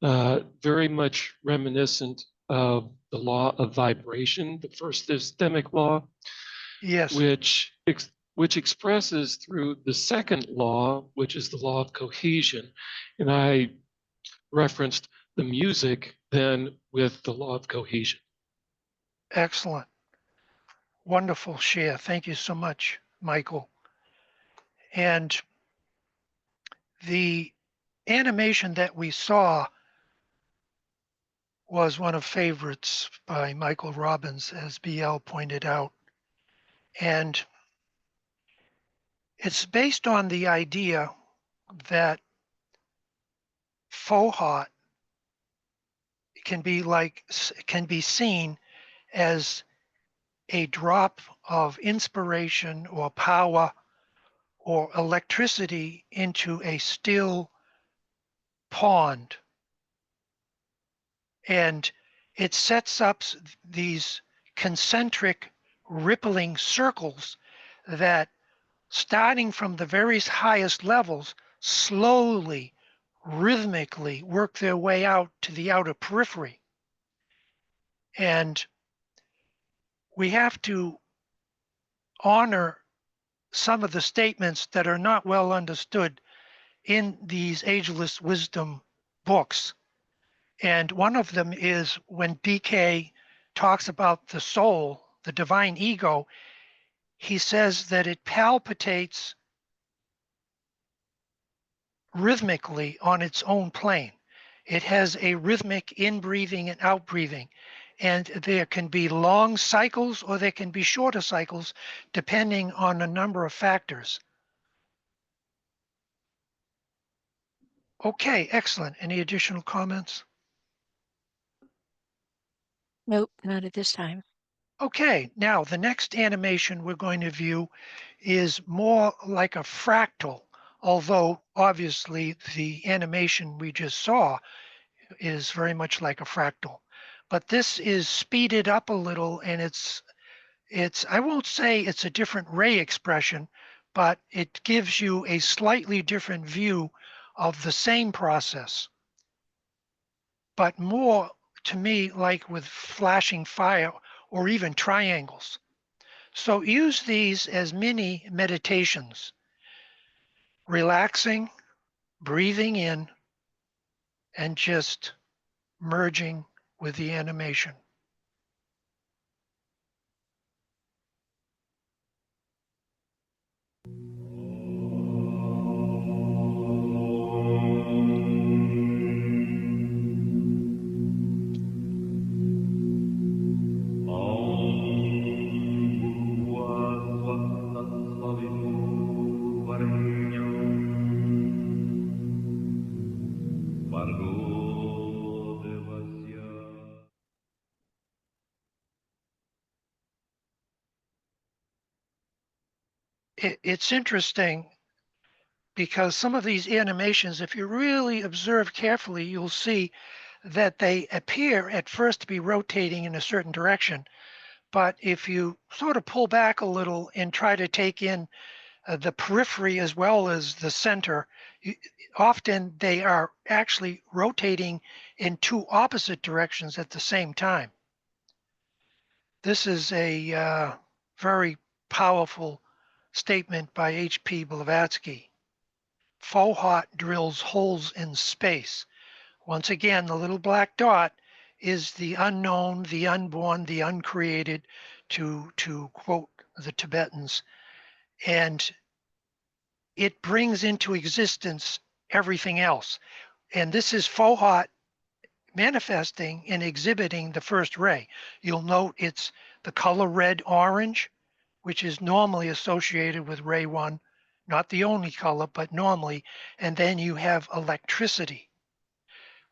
very much reminiscent of the law of vibration, the first systemic law, Yes, which expresses through the second law, which is the law of cohesion. And I referenced the music then with the law of cohesion. excellent. Wonderful share. Thank you so much, Michael. And the animation that we saw was one of favorites by Michael Robbins, as BL pointed out. And it's based on the idea that Fohat can be seen as a drop of inspiration or power or electricity into a still pond. And it sets up these concentric rippling circles that, starting from the very highest levels, slowly, rhythmically work their way out to the outer periphery. And we have to honor some of the statements that are not well understood in these ageless wisdom books. And one of them is when DK talks about the soul, the divine ego, he says that it palpitates rhythmically on its own plane. It has a rhythmic in-breathing and out-breathing. And there can be long cycles or there can be shorter cycles depending on a number of factors. Okay, excellent. Any additional comments? Nope, not at this time. Okay, now the next animation we're going to view is more like a fractal, although obviously the animation we just saw is very much like a fractal. But this is speeded up a little, and it's I won't say it's a different ray expression, but it gives you a slightly different view of the same process, but more to me like with flashing fire or even triangles. So use these as mini meditations, relaxing, breathing in, and just merging with the animation. It's interesting because some of these animations, if you really observe carefully, you'll see that they appear at first to be rotating in a certain direction. But if you sort of pull back a little and try to take in the periphery as well as the center, often they are actually rotating in two opposite directions at the same time. This is a very powerful statement by H.P. Blavatsky. Fauhat drills holes in space. Once again, the little black dot is the unknown, the unborn, the uncreated, to quote the Tibetans. And it brings into existence everything else. And this is Fauhat manifesting and exhibiting the first ray. You'll note it's the color red orange, which is normally associated with ray 1, not the only color, but normally. And then you have electricity.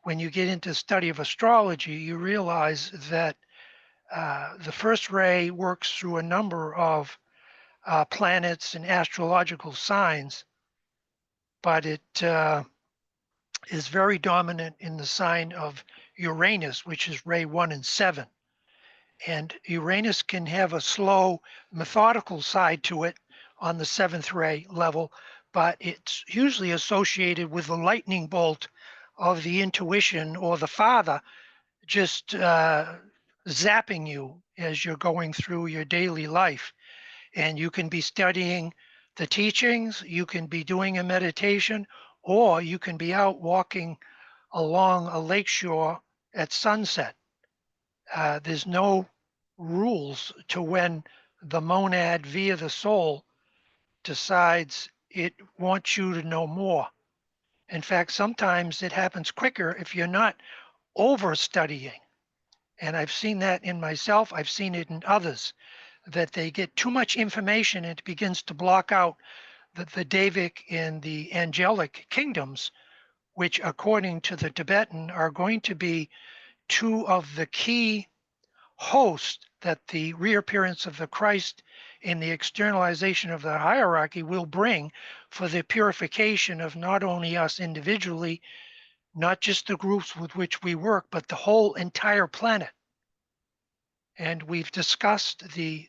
When you get into study of astrology, you realize that the first ray works through a number of planets and astrological signs, but it is very dominant in the sign of Uranus, which is ray 1 and 7. And Uranus can have a slow, methodical side to it on the 7th ray level, but it's usually associated with the lightning bolt of the intuition or the father just zapping you as you're going through your daily life. And you can be studying the teachings, you can be doing a meditation, or you can be out walking along a lakeshore at sunset. There's no rules to when the monad via the soul decides it wants you to know more. In fact, sometimes it happens quicker if you're not over studying. And I've seen that in myself, I've seen it in others, that they get too much information and it begins to block out the Devic and the angelic kingdoms, which according to the Tibetan are going to be two of the key hosts that the reappearance of the Christ and the externalization of the hierarchy will bring for the purification of not only us individually, not just the groups with which we work, but the whole entire planet. And we've discussed the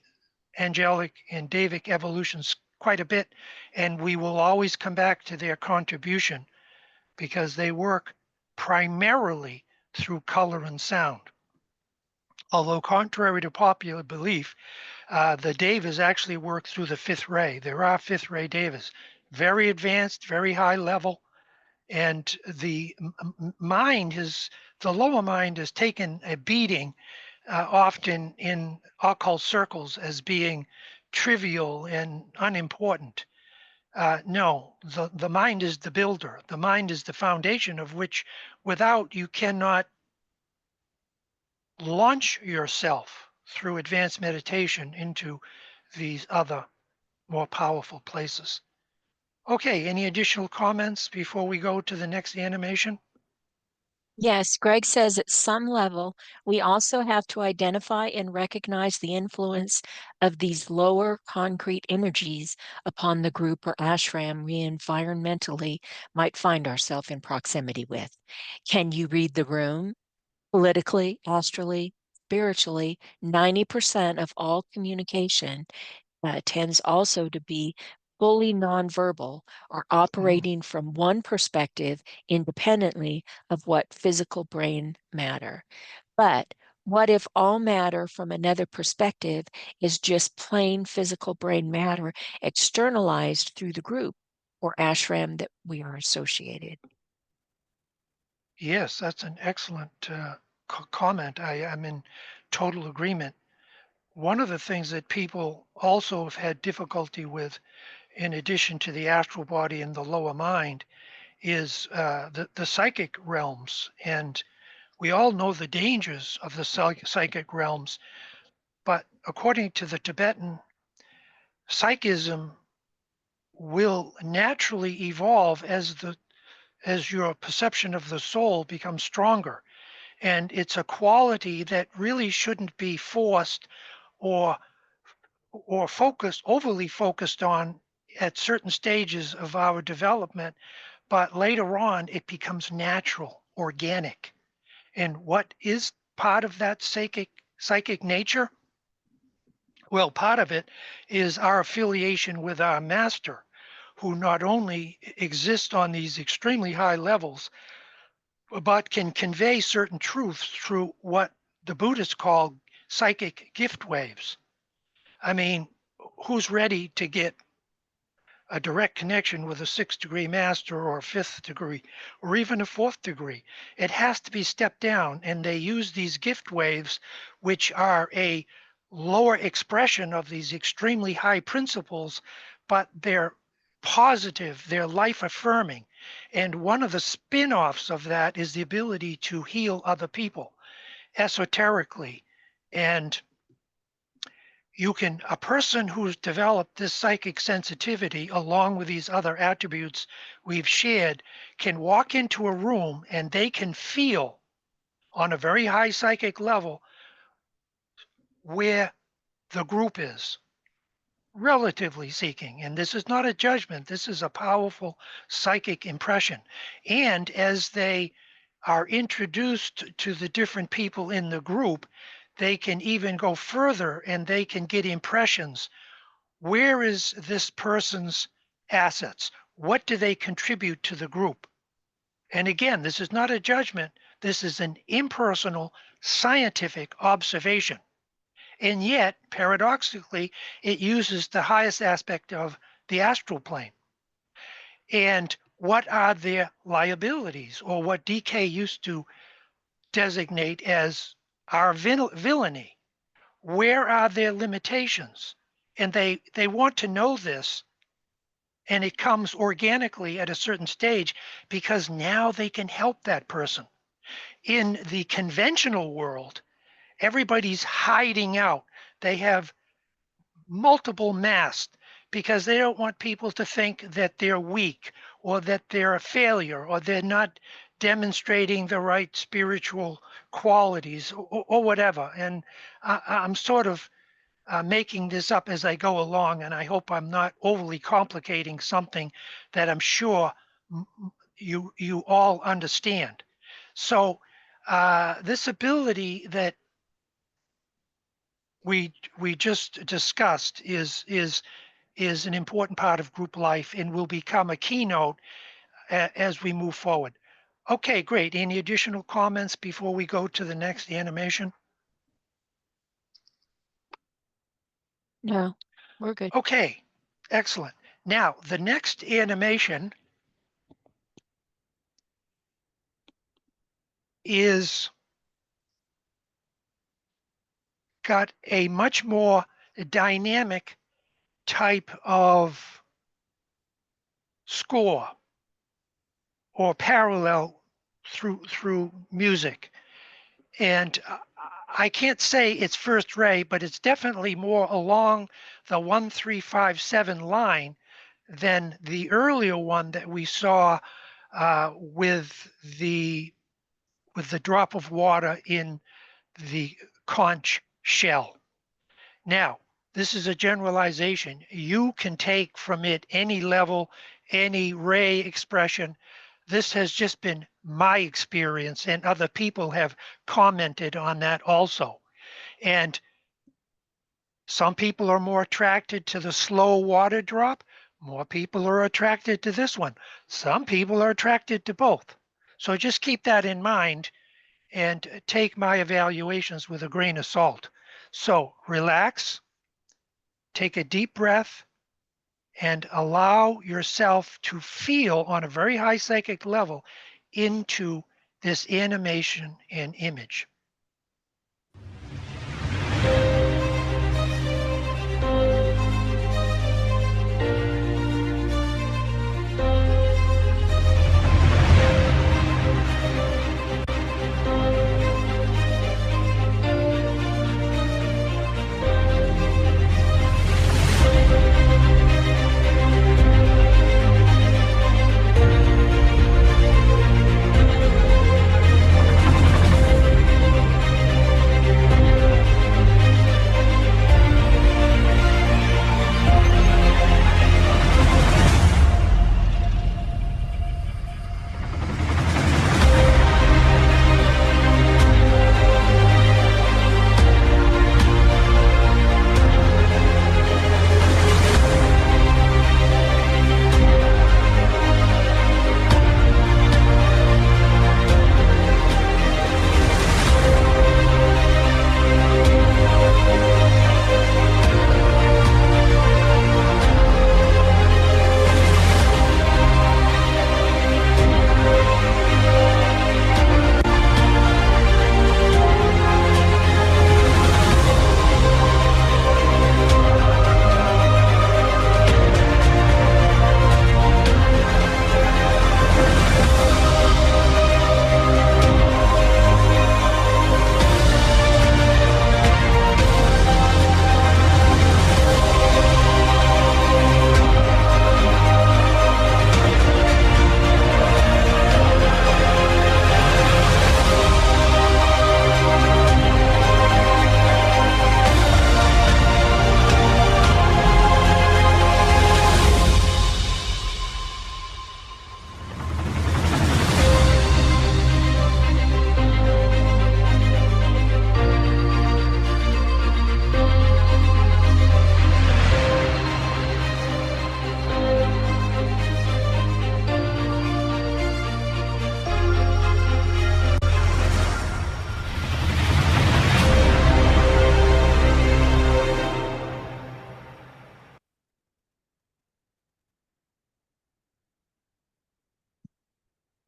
angelic and Davic evolutions quite a bit, and we will always come back to their contribution because they work primarily through color and sound. Although contrary to popular belief, the Devas actually work through the fifth ray. There are fifth ray Devas, very advanced, very high level, and the lower mind has taken a beating, often in occult circles, as being trivial and unimportant. No, the mind is the builder. The mind is the foundation of which without you cannot launch yourself through advanced meditation into these other more powerful places. Okay, any additional comments before we go to the next animation? Yes, Greg says at some level, we also have to identify and recognize the influence of these lower concrete energies upon the group or ashram we environmentally might find ourselves in proximity with. Can you read the room? Politically, astrally, spiritually, 90% of all communication tends also to be fully nonverbal or operating from one perspective independently of what physical brain matter. But what if all matter from another perspective is just plain physical brain matter externalized through the group or ashram that we are associated? Yes, that's an excellent comment. I'm in total agreement. One of the things that people also have had difficulty with, in addition to the astral body and the lower mind, is the psychic realms. And we all know the dangers of the psychic realms, but according to the Tibetan, psychism will naturally evolve as your perception of the soul becomes stronger. And it's a quality that really shouldn't be forced or focused, overly focused on at certain stages of our development, but later on it becomes natural, organic. And what is part of that psychic nature? Well, part of it is our affiliation with our master, who not only exists on these extremely high levels, but can convey certain truths through what the Buddhists call psychic gift waves. I mean, who's ready to get a direct connection with a sixth degree master or a fifth degree or even a fourth degree? It has to be stepped down, and they use these gift waves, which are a lower expression of these extremely high principles, but they're positive, they're life affirming. And one of the spin offs of that is the ability to heal other people esoterically. And a person who's developed this psychic sensitivity along with these other attributes we've shared can walk into a room and they can feel on a very high psychic level where the group is, relatively speaking. And this is not a judgment, this is a powerful psychic impression. And as they are introduced to the different people in the group, they can even go further and they can get impressions. Where is this person's assets? What do they contribute to the group? And again, this is not a judgment. This is an impersonal scientific observation. And yet, paradoxically, it uses the highest aspect of the astral plane. And what are their liabilities, or what DK used to designate as our villainy? Where are their limitations? And they want to know this, and it comes organically at a certain stage because now they can help that person. In the conventional world, everybody's hiding out. They have multiple masks because they don't want people to think that they're weak or that they're a failure or they're not demonstrating the right spiritual qualities or whatever. And I'm sort of making this up as I go along, and I hope I'm not overly complicating something that I'm sure you all understand. So this ability that we just discussed is an important part of group life and will become a keynote as we move forward. Okay, great. Any additional comments before we go to the next animation? No, we're good. Okay, excellent. Now, the next animation is got a much more dynamic type of score or parallel through music. And I can't say it's first ray, but it's definitely more along the 1357 line than the earlier one that we saw with the drop of water in the conch shell. Now, this is a generalization. You can take from it any level, any ray expression. This has just been my experience, and other people have commented on that also. And some people are more attracted to the slow water drop. More people are attracted to this one. Some people are attracted to both. So just keep that in mind and take my evaluations with a grain of salt. So relax, take a deep breath, and allow yourself to feel on a very high psychic level into this animation and image.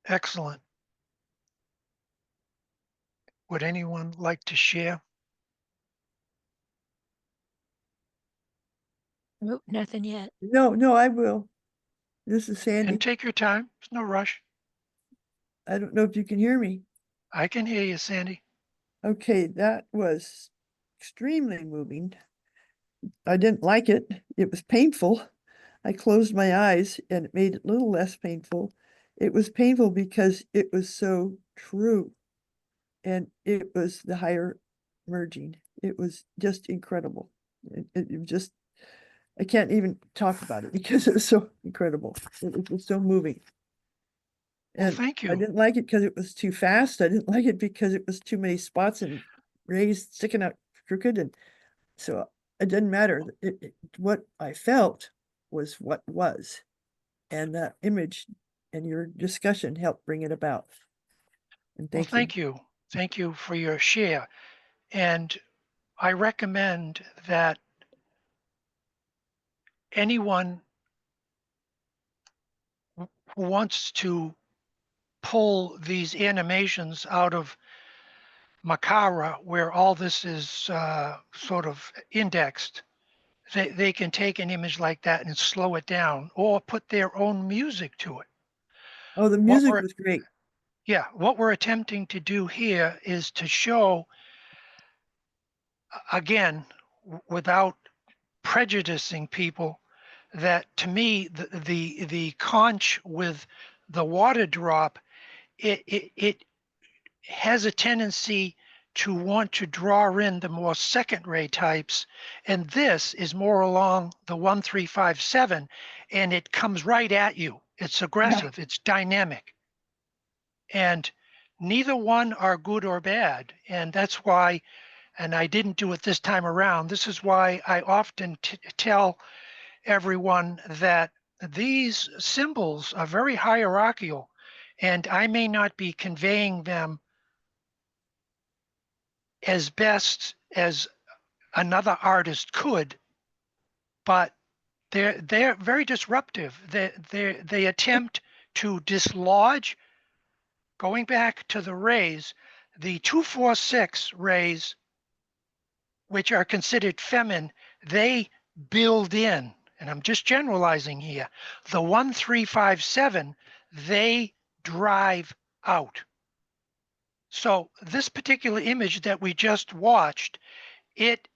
Excellent. Would anyone like to share? Nope, nothing yet. No, I will. This is Sandy. And take your time. There's no rush. I don't know if you can hear me. I can hear you, Sandy. Okay, that was extremely moving. I didn't like it. It was painful. I closed my eyes and it made it a little less painful. It was painful because it was so true. And it was the higher merging. It was just incredible. It just, I can't even talk about it because it was so incredible. It was so moving. Well, And thank I you. didn't like it because it was too fast. I didn't like it because it was too many spots and rays sticking out crooked. And so it didn't matter. What I felt was what was. And that image and your discussion helped bring it about. And Well, thank you. thank you. Thank you for your share. And I recommend that anyone who wants to pull these animations out of Makara, where all this is sort of indexed, they can take an image like that and slow it down or put their own music to it. Oh, the What music we're, was great. yeah, what we're attempting to do here is to show, again, without prejudicing people, that to me, the conch with the water drop, it has a tendency to want to draw in the more second ray types. And this is more along the 1357, and it comes right at you. It's aggressive, it's dynamic. And neither one are good or bad. And that's why, and I didn't do it this time around, this is why I often tell everyone that these symbols are very hierarchical, and I may not be conveying them as best as another artist could, but they're very disruptive. They attempt to dislodge, going back to the rays, the 246 rays, which are considered feminine, they build in, and I'm just generalizing here, the 1357, they drive out. So this particular image that we just watched, it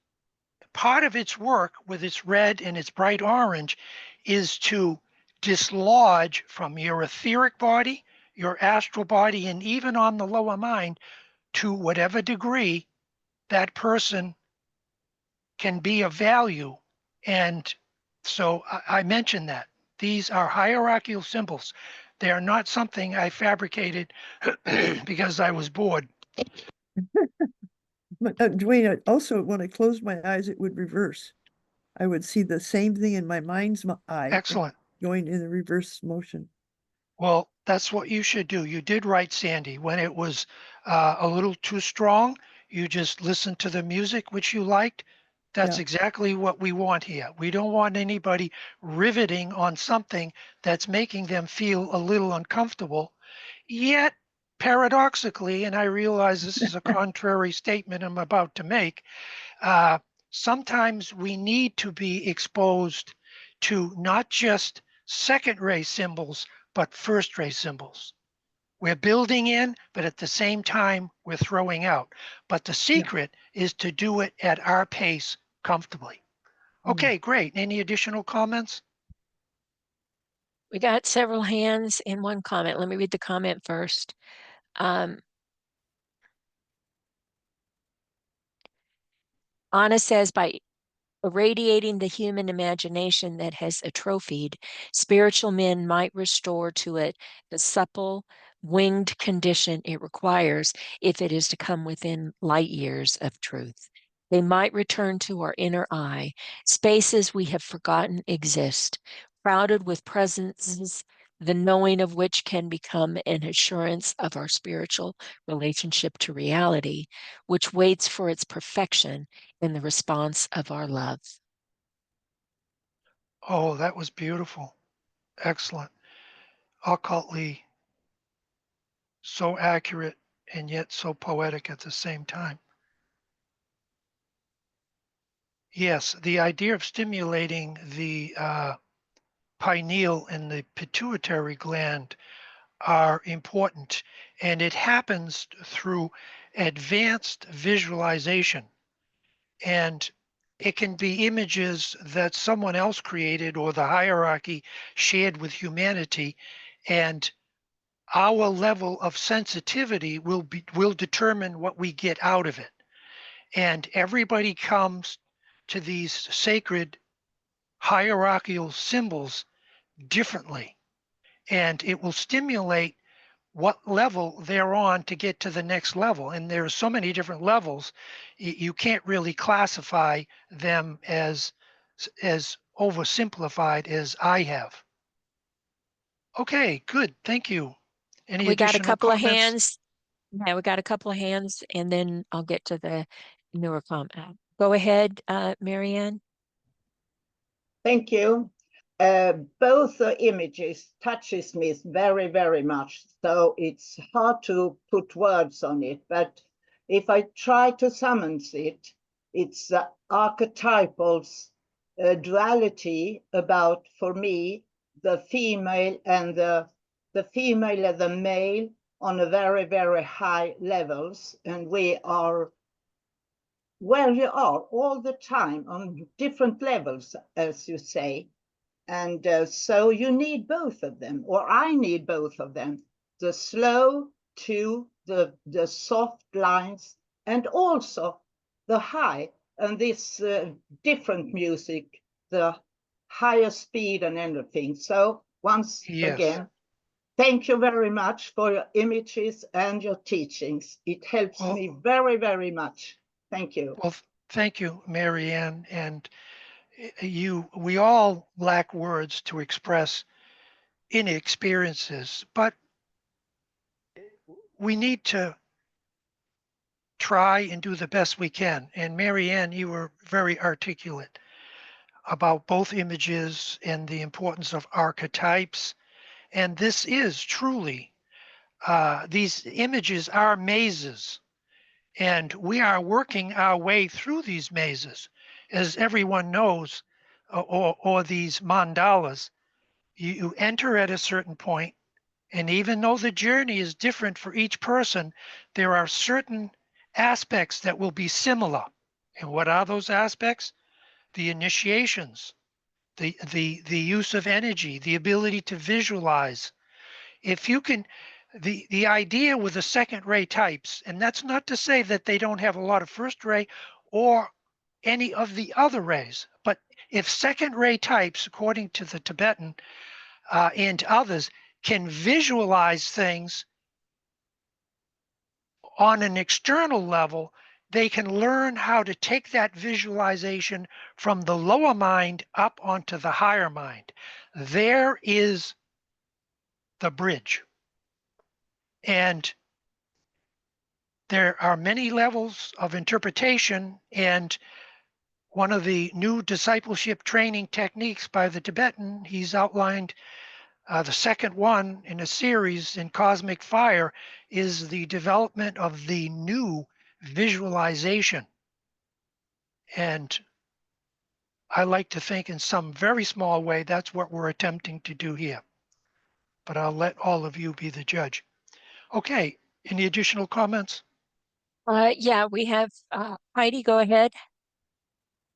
part of its work with its red and its bright orange is to dislodge from your etheric body, your astral body, and even on the lower mind to whatever degree that person can be of value. And so I mentioned that these are hierarchical symbols. They are not something I fabricated because I was bored. But Duane, also when I closed my eyes, it would reverse. I would see the same thing in my mind's eye Excellent. going in the reverse motion. Well, that's what you should do. You did right, Sandy. When it was a little too strong, you just listened to the music, which you liked. That's Yeah. exactly what we want here. We don't want anybody riveting on something that's making them feel a little uncomfortable. Yet, paradoxically, and I realize this is a contrary statement I'm about to make, uh, sometimes we need to be exposed to not just second ray symbols, but first ray symbols. We're building in, but at the same time, we're throwing out. But the secret is to do it at our pace comfortably. Okay, great. Any additional comments? We got several hands and one comment. Let me read the comment first. Anna says, by irradiating the human imagination that has atrophied, spiritual men might restore to it the supple, winged condition it requires if it is to come within light years of truth. They might return to our inner eye, spaces we have forgotten exist, crowded with presences, the knowing of which can become an assurance of our spiritual relationship to reality, which waits for its perfection in the response of our love. Oh, that was beautiful. Excellent. Occultly so accurate and yet so poetic at the same time. Yes, the idea of stimulating the pineal and the pituitary gland are important, and it happens through advanced visualization. And it can be images that someone else created or the hierarchy shared with humanity, and our level of sensitivity will determine what we get out of it. And everybody comes to these sacred hierarchical symbols differently, and it will stimulate what level they're on to get to the next level. And there's so many different levels, you can't really classify them as oversimplified as I have. Okay, good. Thank you. Any We got a additional couple of comments? hands. Yeah, we got a couple of hands, and then I'll get to the newer comment. Go ahead, Marianne. Thank you. Both images touches me very, very much. So it's hard to put words on it. But if I try to summon it, it's archetypal duality about, for me, the female and the female and the male on a very, very high levels. And we are where you are all the time on different levels, as you say. And so you need both of them, or I need both of them, the slow to the soft lines, and also the high, and this different music, the higher speed and everything. So once again, thank you very much for your images and your teachings. It helps me very, very much. Thank you. Well, thank you, Marianne. And we all lack words to express any experiences, but we need to try and do the best we can. And Marianne, you were very articulate about both images and the importance of archetypes. And this is truly, these images are mazes. And we are working our way through these mazes. As everyone knows, or these mandalas, you enter at a certain point, and even though the journey is different for each person, there are certain aspects that will be similar. And what are those aspects? The initiations, the use of energy, the ability to visualize. If you can, the idea with the second ray types, and that's not to say that they don't have a lot of first ray or any of the other rays, but if second ray types, according to the Tibetan and others, can visualize things on an external level, they can learn how to take that visualization from the lower mind up onto the higher mind. There is the bridge. And there are many levels of interpretation, and one of the new discipleship training techniques by the Tibetan, he's outlined the second one in a series in Cosmic Fire, is the development of the new visualization. And I like to think in some very small way, that's what we're attempting to do here. But I'll let all of you be the judge. Okay, any additional comments? Yeah, we have Heidi, go ahead.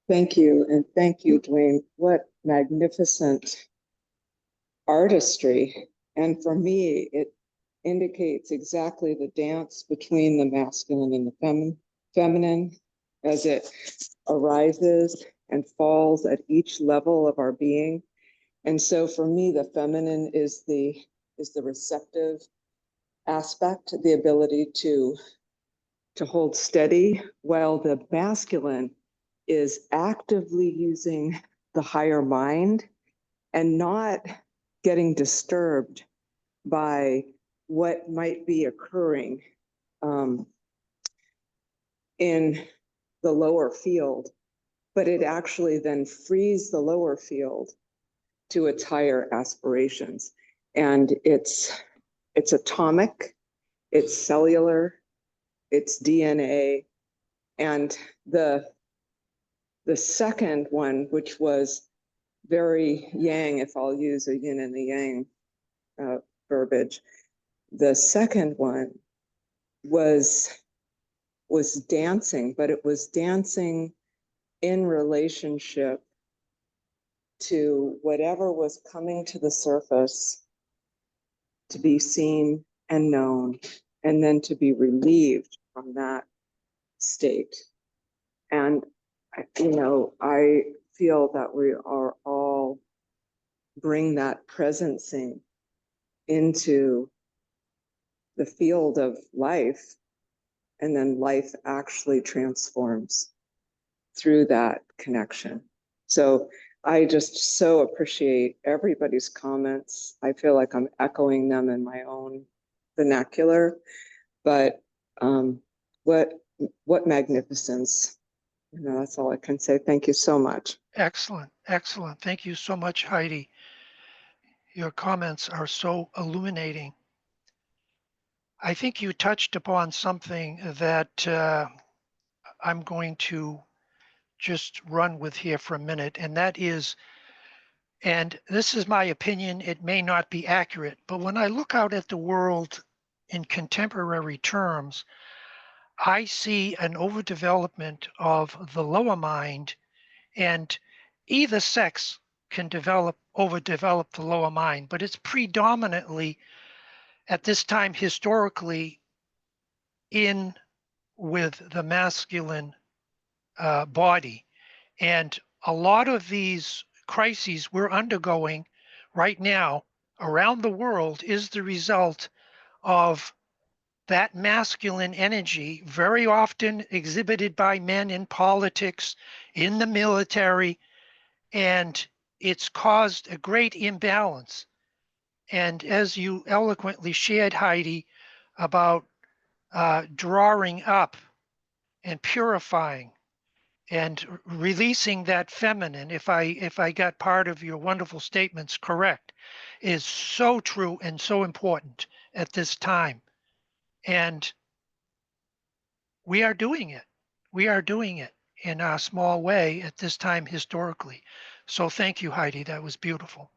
Thank you. And thank you, Duane. What magnificent artistry. And for me, it indicates exactly the dance between the masculine and the feminine as it arises and falls at each level of our being. And so for me, the feminine is the receptive aspect, the ability to hold steady, while the masculine is actively using the higher mind and not getting disturbed by what might be occurring in the lower field, but it actually then frees the lower field to its higher aspirations. And it's atomic, it's cellular, it's DNA. And the second one, which was very yang, if I'll use a yin and the yang verbiage, the second one was dancing, but it was dancing in relationship to whatever was coming to the surface to be seen and known, and then to be relieved from that state. And, I feel that we are all bring that presencing into the field of life, and then life actually transforms through that connection. So I just so appreciate everybody's comments. I feel like I'm echoing them in my own vernacular, but what magnificence. That's all I can say. Thank you so much. Excellent, excellent. Thank you so much, Heidi. Your comments are so illuminating. I think you touched upon something that I'm going to just run with here for a minute, and that is, and this is my opinion, it may not be accurate, but when I look out at the world in contemporary terms, I see an overdevelopment of the lower mind, and either sex can overdevelop the lower mind, but it's predominantly at this time historically in with the masculine body. And a lot of these crises we're undergoing right now around the world is the result of that masculine energy, very often exhibited by men in politics, in the military, and it's caused a great imbalance. And as you eloquently shared, Heidi, about drawing up and purifying and releasing that feminine, if I got part of your wonderful statements correct, is so true and so important at this time. And we are doing it. We are doing it in a small way at this time historically. So thank you, Heidi. That was beautiful.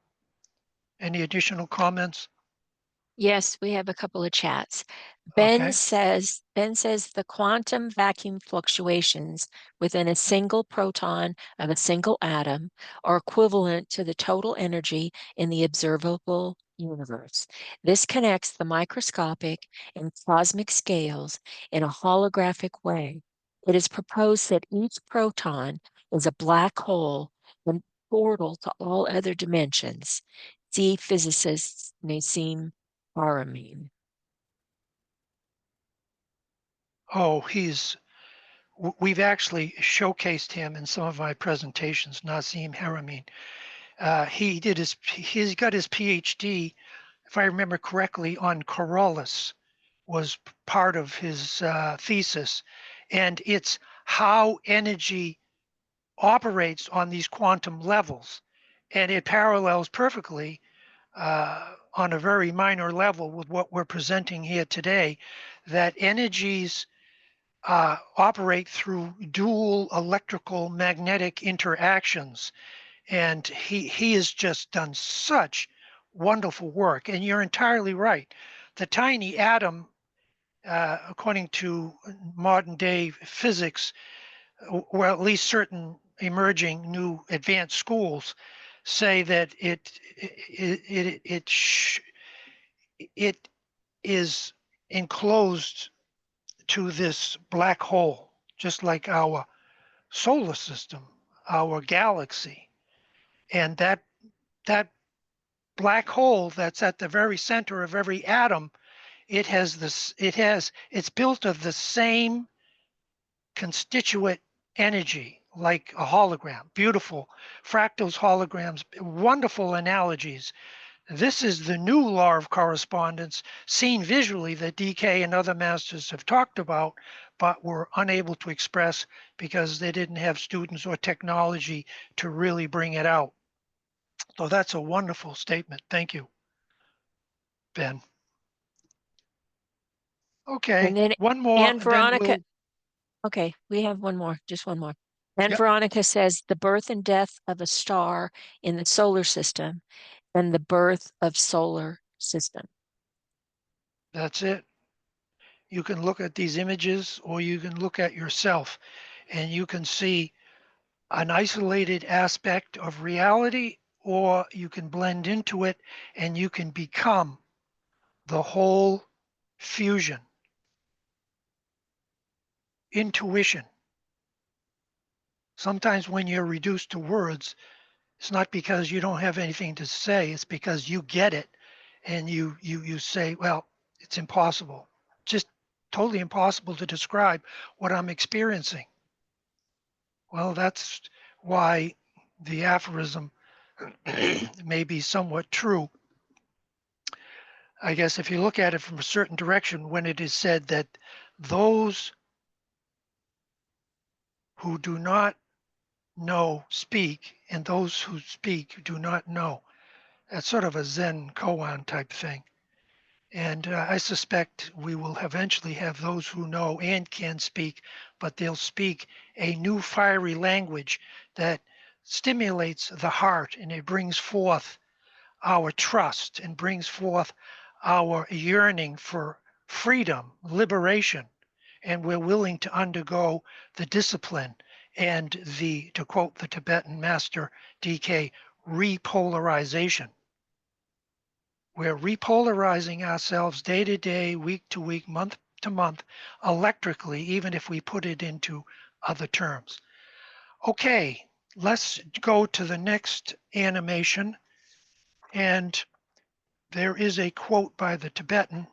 Any additional comments? Yes, we have a couple of chats. Okay. Ben says the quantum vacuum fluctuations within a single proton of a single atom are equivalent to the total energy in the observable universe. This connects the microscopic and cosmic scales in a holographic way. It is proposed that each proton is a black hole and portal to all other dimensions. See physicists Nassim Haramein. Oh, we've actually showcased him in some of my presentations, Nazim Haramein. He's got his PhD, if I remember correctly, on Corollas was part of his thesis. And it's how energy operates on these quantum levels. And it parallels perfectly on a very minor level with what we're presenting here today, that energies operate through dual electrical magnetic interactions. And he has just done such wonderful work. And you're entirely right. The tiny atom, according to modern day physics, or at least certain emerging new advanced schools, say that it is enclosed to this black hole, just like our solar system, our galaxy. And that black hole that's at the very center of every atom, it's built of the same constituent energy, like a hologram. Beautiful fractals, holograms, wonderful analogies. This is the new law of correspondence seen visually that DK and other masters have talked about, but were unable to express because they didn't have students or technology to really bring it out. So that's a wonderful statement. Thank you, Ben. Okay, And then one more, Anne and then Veronica, we'll, okay, we have one more, just one more. Anne Yep. Veronica says the birth and death of a star in the solar system and the birth of solar system. that's it. You can look at these images or you can look at yourself and you can see an isolated aspect of reality, or you can blend into it and you can become the whole fusion. Intuition. Sometimes when you're reduced to words, it's not because you don't have anything to say, it's because you get it and you say, well, It's impossible, just totally impossible to describe what I'm experiencing. Well, that's why the aphorism may be somewhat true. I guess if you look at it from a certain direction, when it is said that those who do not know speak, and those who speak do not know, that's sort of a Zen koan type thing. And I suspect we will eventually have those who know and can speak, but they'll speak a new fiery language that stimulates the heart, and it brings forth our trust and brings forth our yearning for freedom, liberation, and we're willing to undergo the discipline and the, to quote the Tibetan master DK, repolarization. We're repolarizing ourselves day to day, week to week, month to month, electrically, even if we put it into other terms. Okay, let's go to the next animation. And there is a quote by the Tibetan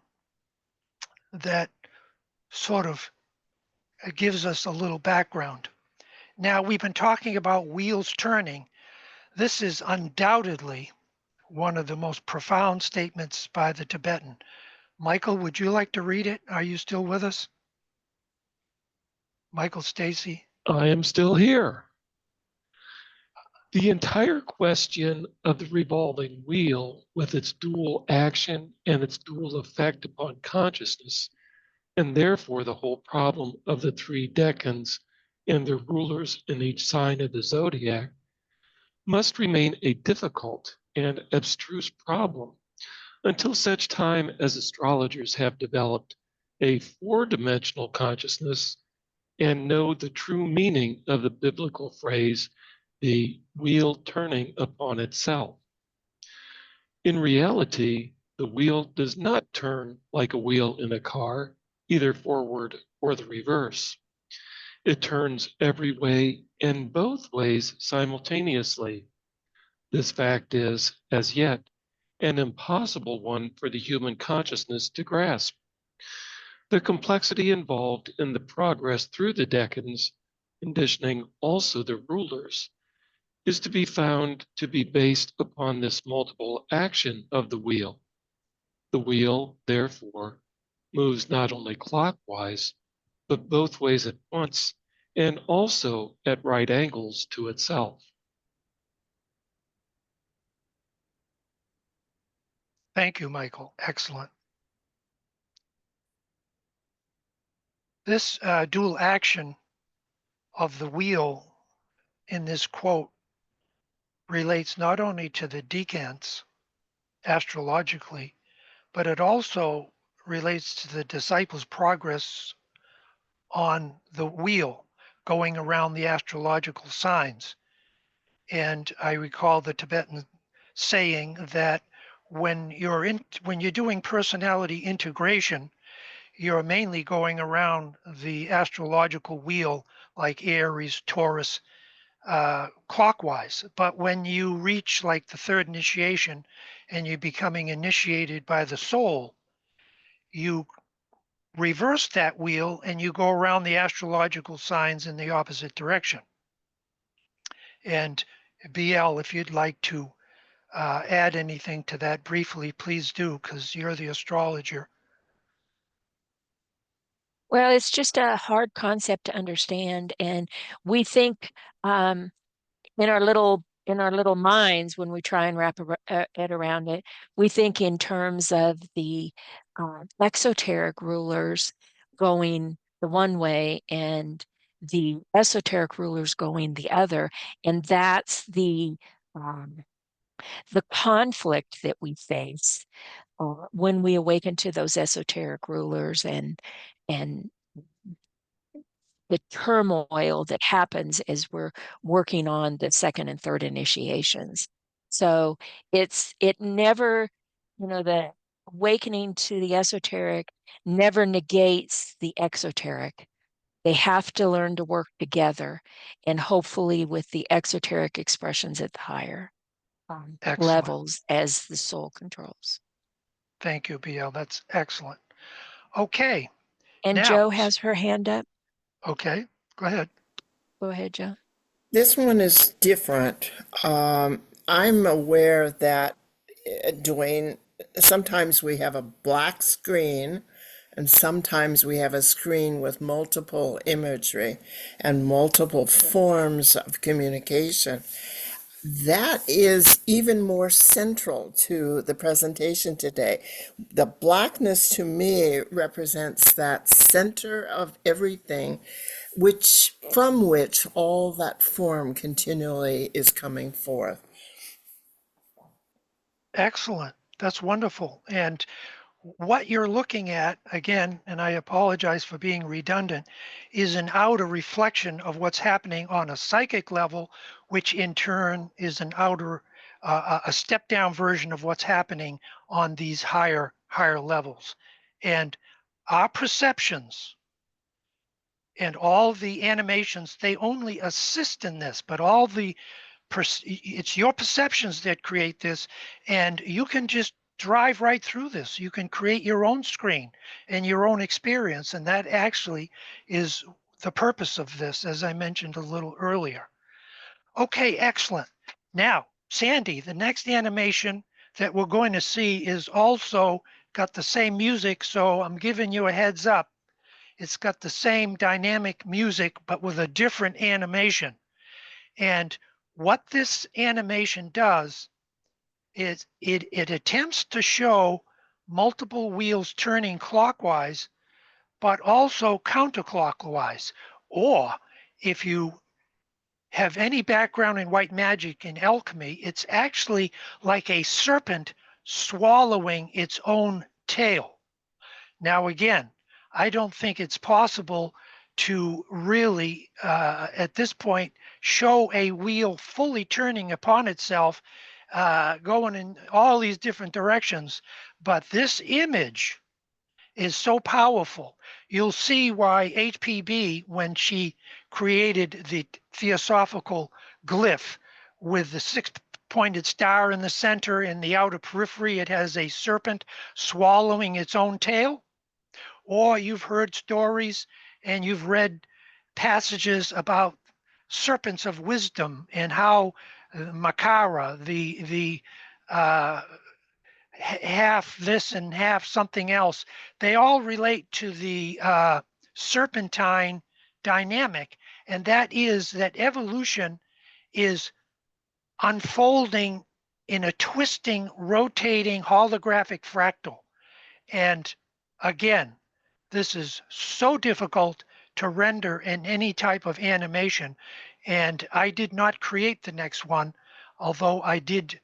that sort of gives us a little background. Now, we've been talking about wheels turning. This is undoubtedly one of the most profound statements by the Tibetan. Michael, would you like to read it? Are you still with us? Michael Stacy? I am still here. The entire question of the revolving wheel, with its dual action and its dual effect upon consciousness, and therefore the whole problem of the three decans and their rulers in each sign of the zodiac, must remain a difficult and abstruse problem until such time as astrologers have developed a four-dimensional consciousness and know the true meaning of the biblical phrase, the wheel turning upon itself. In reality, the wheel does not turn like a wheel in a car, either forward or the reverse. It turns every way and both ways simultaneously. This fact is, as yet, an impossible one for the human consciousness to grasp. The complexity involved in the progress through the decans, conditioning also the rulers, is to be found to be based upon this multiple action of the wheel. The wheel, therefore, moves not only clockwise, but both ways at once, and also at right angles to itself. Thank you, Michael. Excellent. This dual action of the wheel in this quote relates not only to the decans astrologically, but it also relates to the disciples' progress on the wheel going around the astrological signs. And I recall the Tibetan saying that when you're doing personality integration, you're mainly going around the astrological wheel like Aries, Taurus, clockwise. But when you reach like the third initiation and you're becoming initiated by the soul, you reverse that wheel and you go around the astrological signs in the opposite direction. And BL, if you'd like to add anything to that briefly, please do, because you're the astrologer. Well, it's just a hard concept to understand, and we think in our little minds when we try and wrap it around it, we think in terms of the exoteric rulers going the one way and the esoteric rulers going the other, and that's the conflict that we face when we awaken to those esoteric rulers and the turmoil that happens as we're working on the second and third initiations. So it never, the awakening to the esoteric never negates the exoteric. They have to learn to work together, and hopefully with the exoteric expressions at the higher levels as the soul controls. Thank you, BL. That's excellent. Okay. And Now, Joe has her hand up. okay, go ahead. Go ahead, Joe. This one is different. I'm aware that, Duane, sometimes we have a black screen and sometimes we have a screen with multiple imagery and multiple forms of communication. That is even more central to the presentation today. The blackness to me represents that center of everything, from which all that form continually is coming forth. Excellent. That's wonderful. And what you're looking at, again, and I apologize for being redundant, is an outer reflection of what's happening on a psychic level, which in turn is an outer, a step down version of what's happening on these higher levels. And our perceptions and all the animations, they only assist in this, but all the it's your perceptions that create this, and you can just drive right through this. You can create your own screen and your own experience, and that actually is the purpose of this, as I mentioned a little earlier. Okay, excellent. Now, Sandy, the next animation that we're going to see is also got the same music, so I'm giving you a heads up. It's got the same dynamic music, but with a different animation. And what this animation does is it attempts to show multiple wheels turning clockwise, but also counterclockwise. Or if you have any background in white magic and alchemy, it's actually like a serpent swallowing its own tail. Now, again, I don't think it's possible to really, at this point, show a wheel fully turning upon itself, going in all these different directions. But this image is so powerful. You'll see why HPB, when she created the theosophical glyph with the six-pointed star in the center, in the outer periphery, it has a serpent swallowing its own tail. Or you've heard stories and you've read passages about serpents of wisdom and how Makara, the half this and half something else, they all relate to the serpentine dynamic. And that is that evolution is unfolding in a twisting, rotating holographic fractal. And again, this is so difficult to render in any type of animation. And I did not create the next one, although I did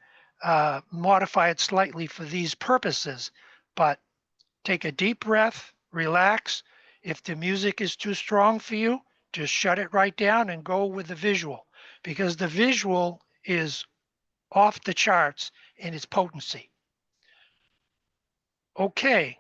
modify it slightly for these purposes. But take a deep breath, relax. If the music is too strong for you, just shut it right down and go with the visual, because the visual is off the charts in its potency. Okay.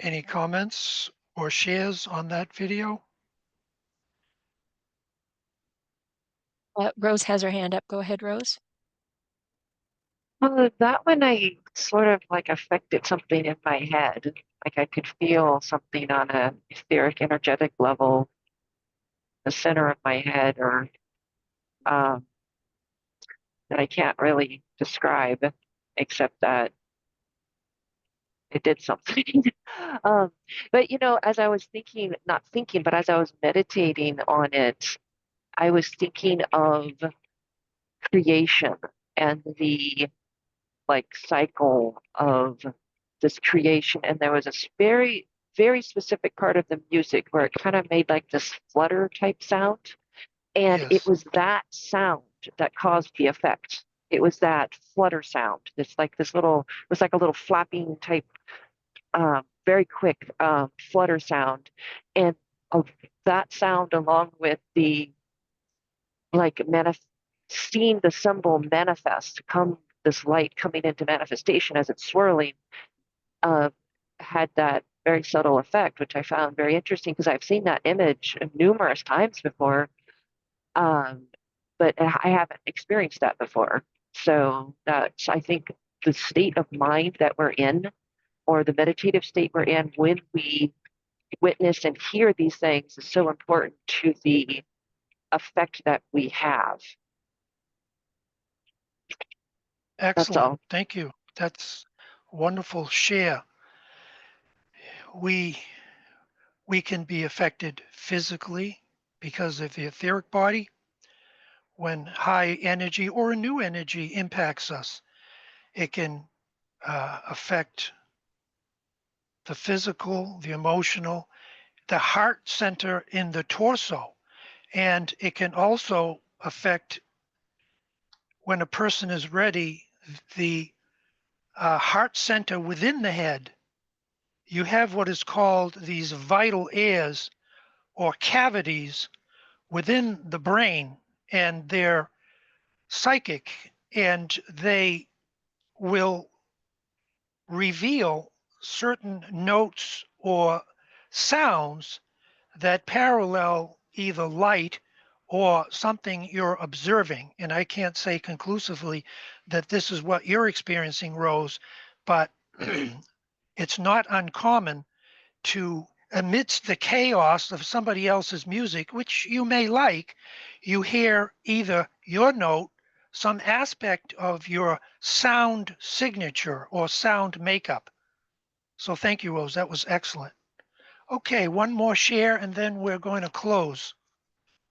Any comments or shares on that video? Rose has her hand up. Go ahead, Rose. That one I sort of like affected something in my head. Like I could feel something on a etheric, energetic level, the center of my head, or that I can't really describe, except that it did something. um, but as I was thinking, not thinking, but as I was meditating on it, I was thinking of creation and the like cycle of this creation. And there was a very, very specific part of the music where it kind of made like this flutter type sound. And it Yes. was that sound that caused the effect. It was that flutter sound. It's like this little, it was like a little flapping type, very quick flutter sound. And of that sound, along with the like seeing the symbol manifest, come this light coming into manifestation as it's swirling, uh, had that very subtle effect, which I found very interesting because I've seen that image numerous times before, um, but I haven't experienced that before. So that's, I think, the state of mind that we're in, or the meditative state we're in when we witness and hear these things, is so important to the effect that we have. That's Excellent. all. Thank you. That's wonderful share. We can be affected physically because of the etheric body when high energy or a new energy impacts us. It can affect the physical, the emotional, the heart center in the torso. And it can also affect, when a person is ready, the heart center within the head. You have what is called these vital airs or cavities within the brain, and they're psychic, and they will reveal certain notes or sounds that parallel either light or something you're observing. And I can't say conclusively that this is what you're experiencing, Rose, but it's not uncommon to, amidst the chaos of somebody else's music, which you may like, you hear either your note, some aspect of your sound signature or sound makeup. So thank you, Rose. That was excellent. Okay, one more share and then we're going to close.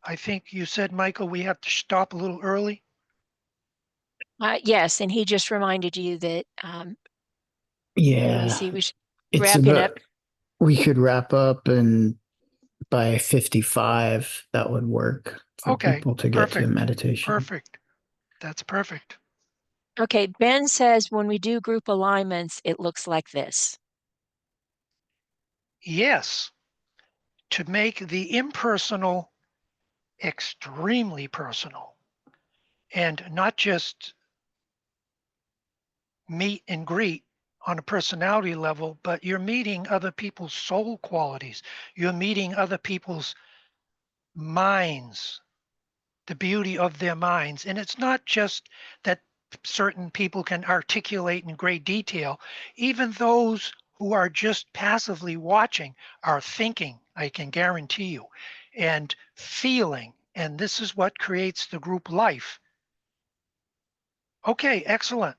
I think you said, Michael, we have to stop a little early. Yes, and he just reminded you that, let me Yeah, see, we should it's wrap it up. about, we could wrap up and by 55, that would work for Okay, people to get to perfect, meditation. perfect. That's perfect. Okay, Ben says when we do group alignments, it looks like this. Yes, to make the impersonal extremely personal and not just meet and greet on a personality level, but you're meeting other people's soul qualities. You're meeting other people's minds, the beauty of their minds. And it's not just that certain people can articulate in great detail. Even those who are just passively watching are thinking, I can guarantee you, and feeling. And this is what creates the group life. Okay, excellent.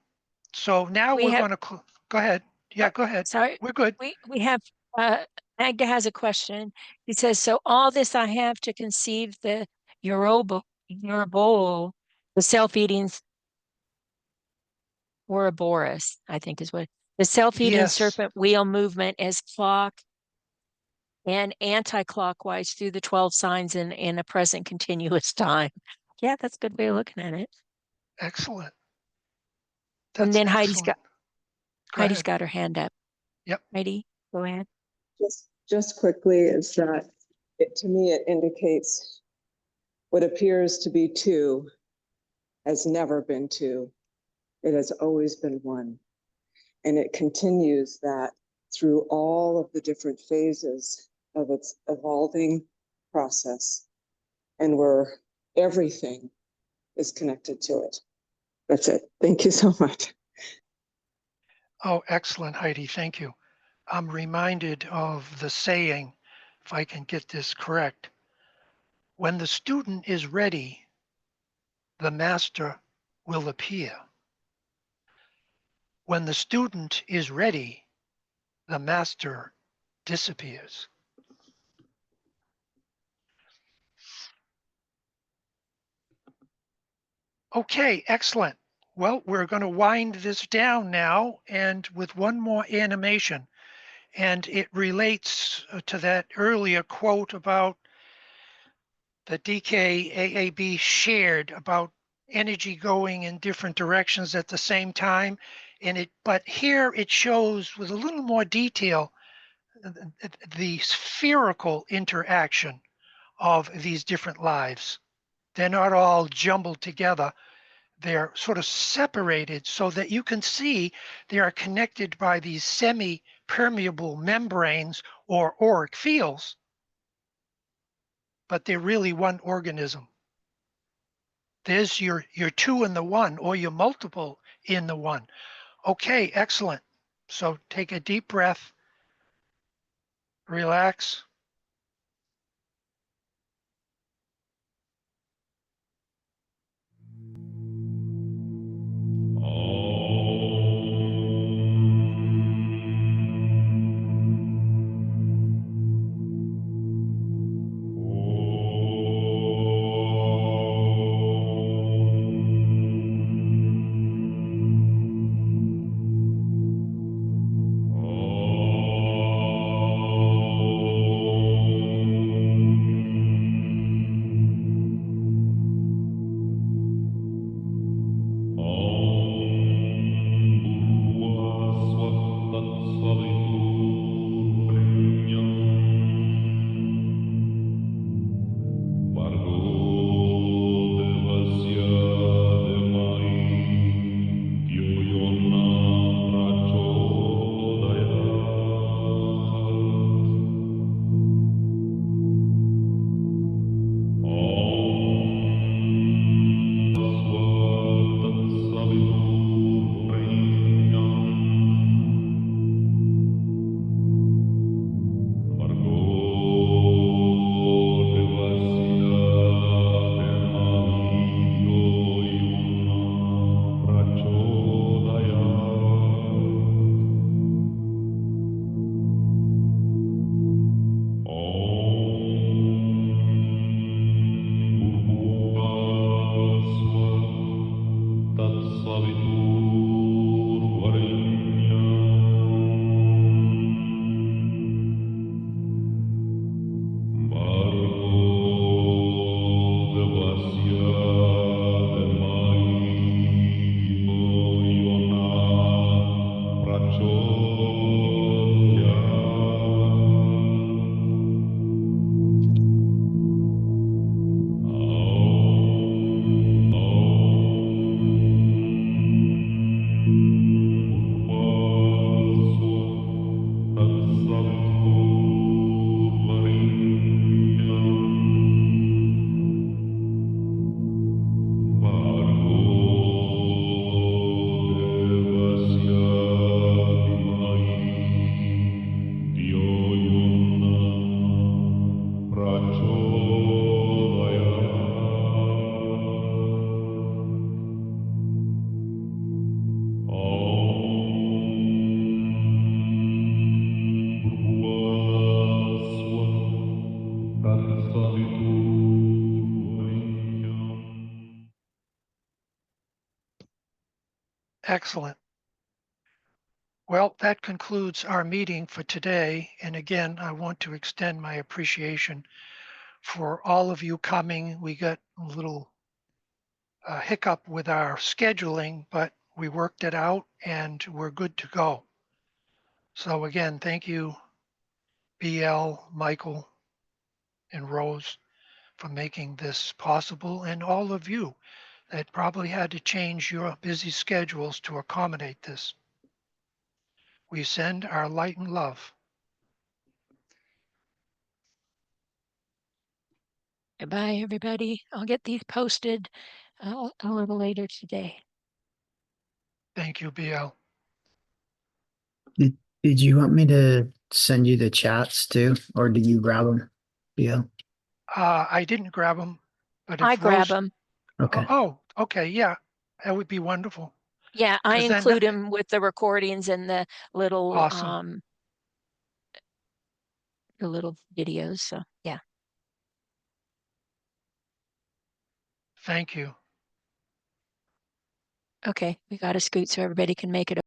So now We we're have, going to go ahead. Yeah, go ahead. sorry, We're good. we have, Magda has a question. He says, so all this I have to conceive the Urobowl, the self-eating Ouroboros, I think is what, the self-eating Yes, serpent wheel movement as clock and anti-clockwise through the 12 signs in a present continuous time. Yeah, that's a good way of looking at it. excellent. And That's then excellent. Go Heidi's ahead. got her hand up. Yep. Heidi, go ahead. Just quickly, is that to me, it indicates what appears to be two has never been two. It has always been one. And it continues that through all of the different phases of its evolving process, and where everything is connected to it. That's it. Thank you so much. Oh, excellent, Heidi. Thank you. I'm reminded of the saying, if I can get this correct, when the student is ready, the master will appear. When the student is ready, the master disappears. Okay, excellent. Well, we're going to wind this down now and with one more animation. And it relates to that earlier quote about the DKAAB shared about energy going in different directions at the same time. But here it shows with a little more detail the spherical interaction of these different lives. They're not all jumbled together. They're sort of separated so that you can see they are connected by these semi-permeable membranes or auric fields, but they're really one organism. There's your two in the one, or your multiple in the one. Okay, excellent. So take a deep breath, relax. Excellent. Well, that concludes our meeting for today. And again, I want to extend my appreciation for all of you coming. We got a little hiccup with our scheduling, but we worked it out and we're good to go. So again, thank you, BL, Michael, and Rose for making this possible, and all of you that probably had to change your busy schedules to accommodate this. We send our light and love. Goodbye, everybody. I'll get these posted a little later today. Thank you, BL. Did you want me to send you the chats too, or did you grab them, BL? I didn't grab them, but if I grab Rose, them. Okay. Oh, okay, yeah, that would be wonderful. Yeah, I 'Cause then include them with the recordings and the little Awesome. the little videos. So yeah. Thank you. Okay, we got to scoot so everybody can make it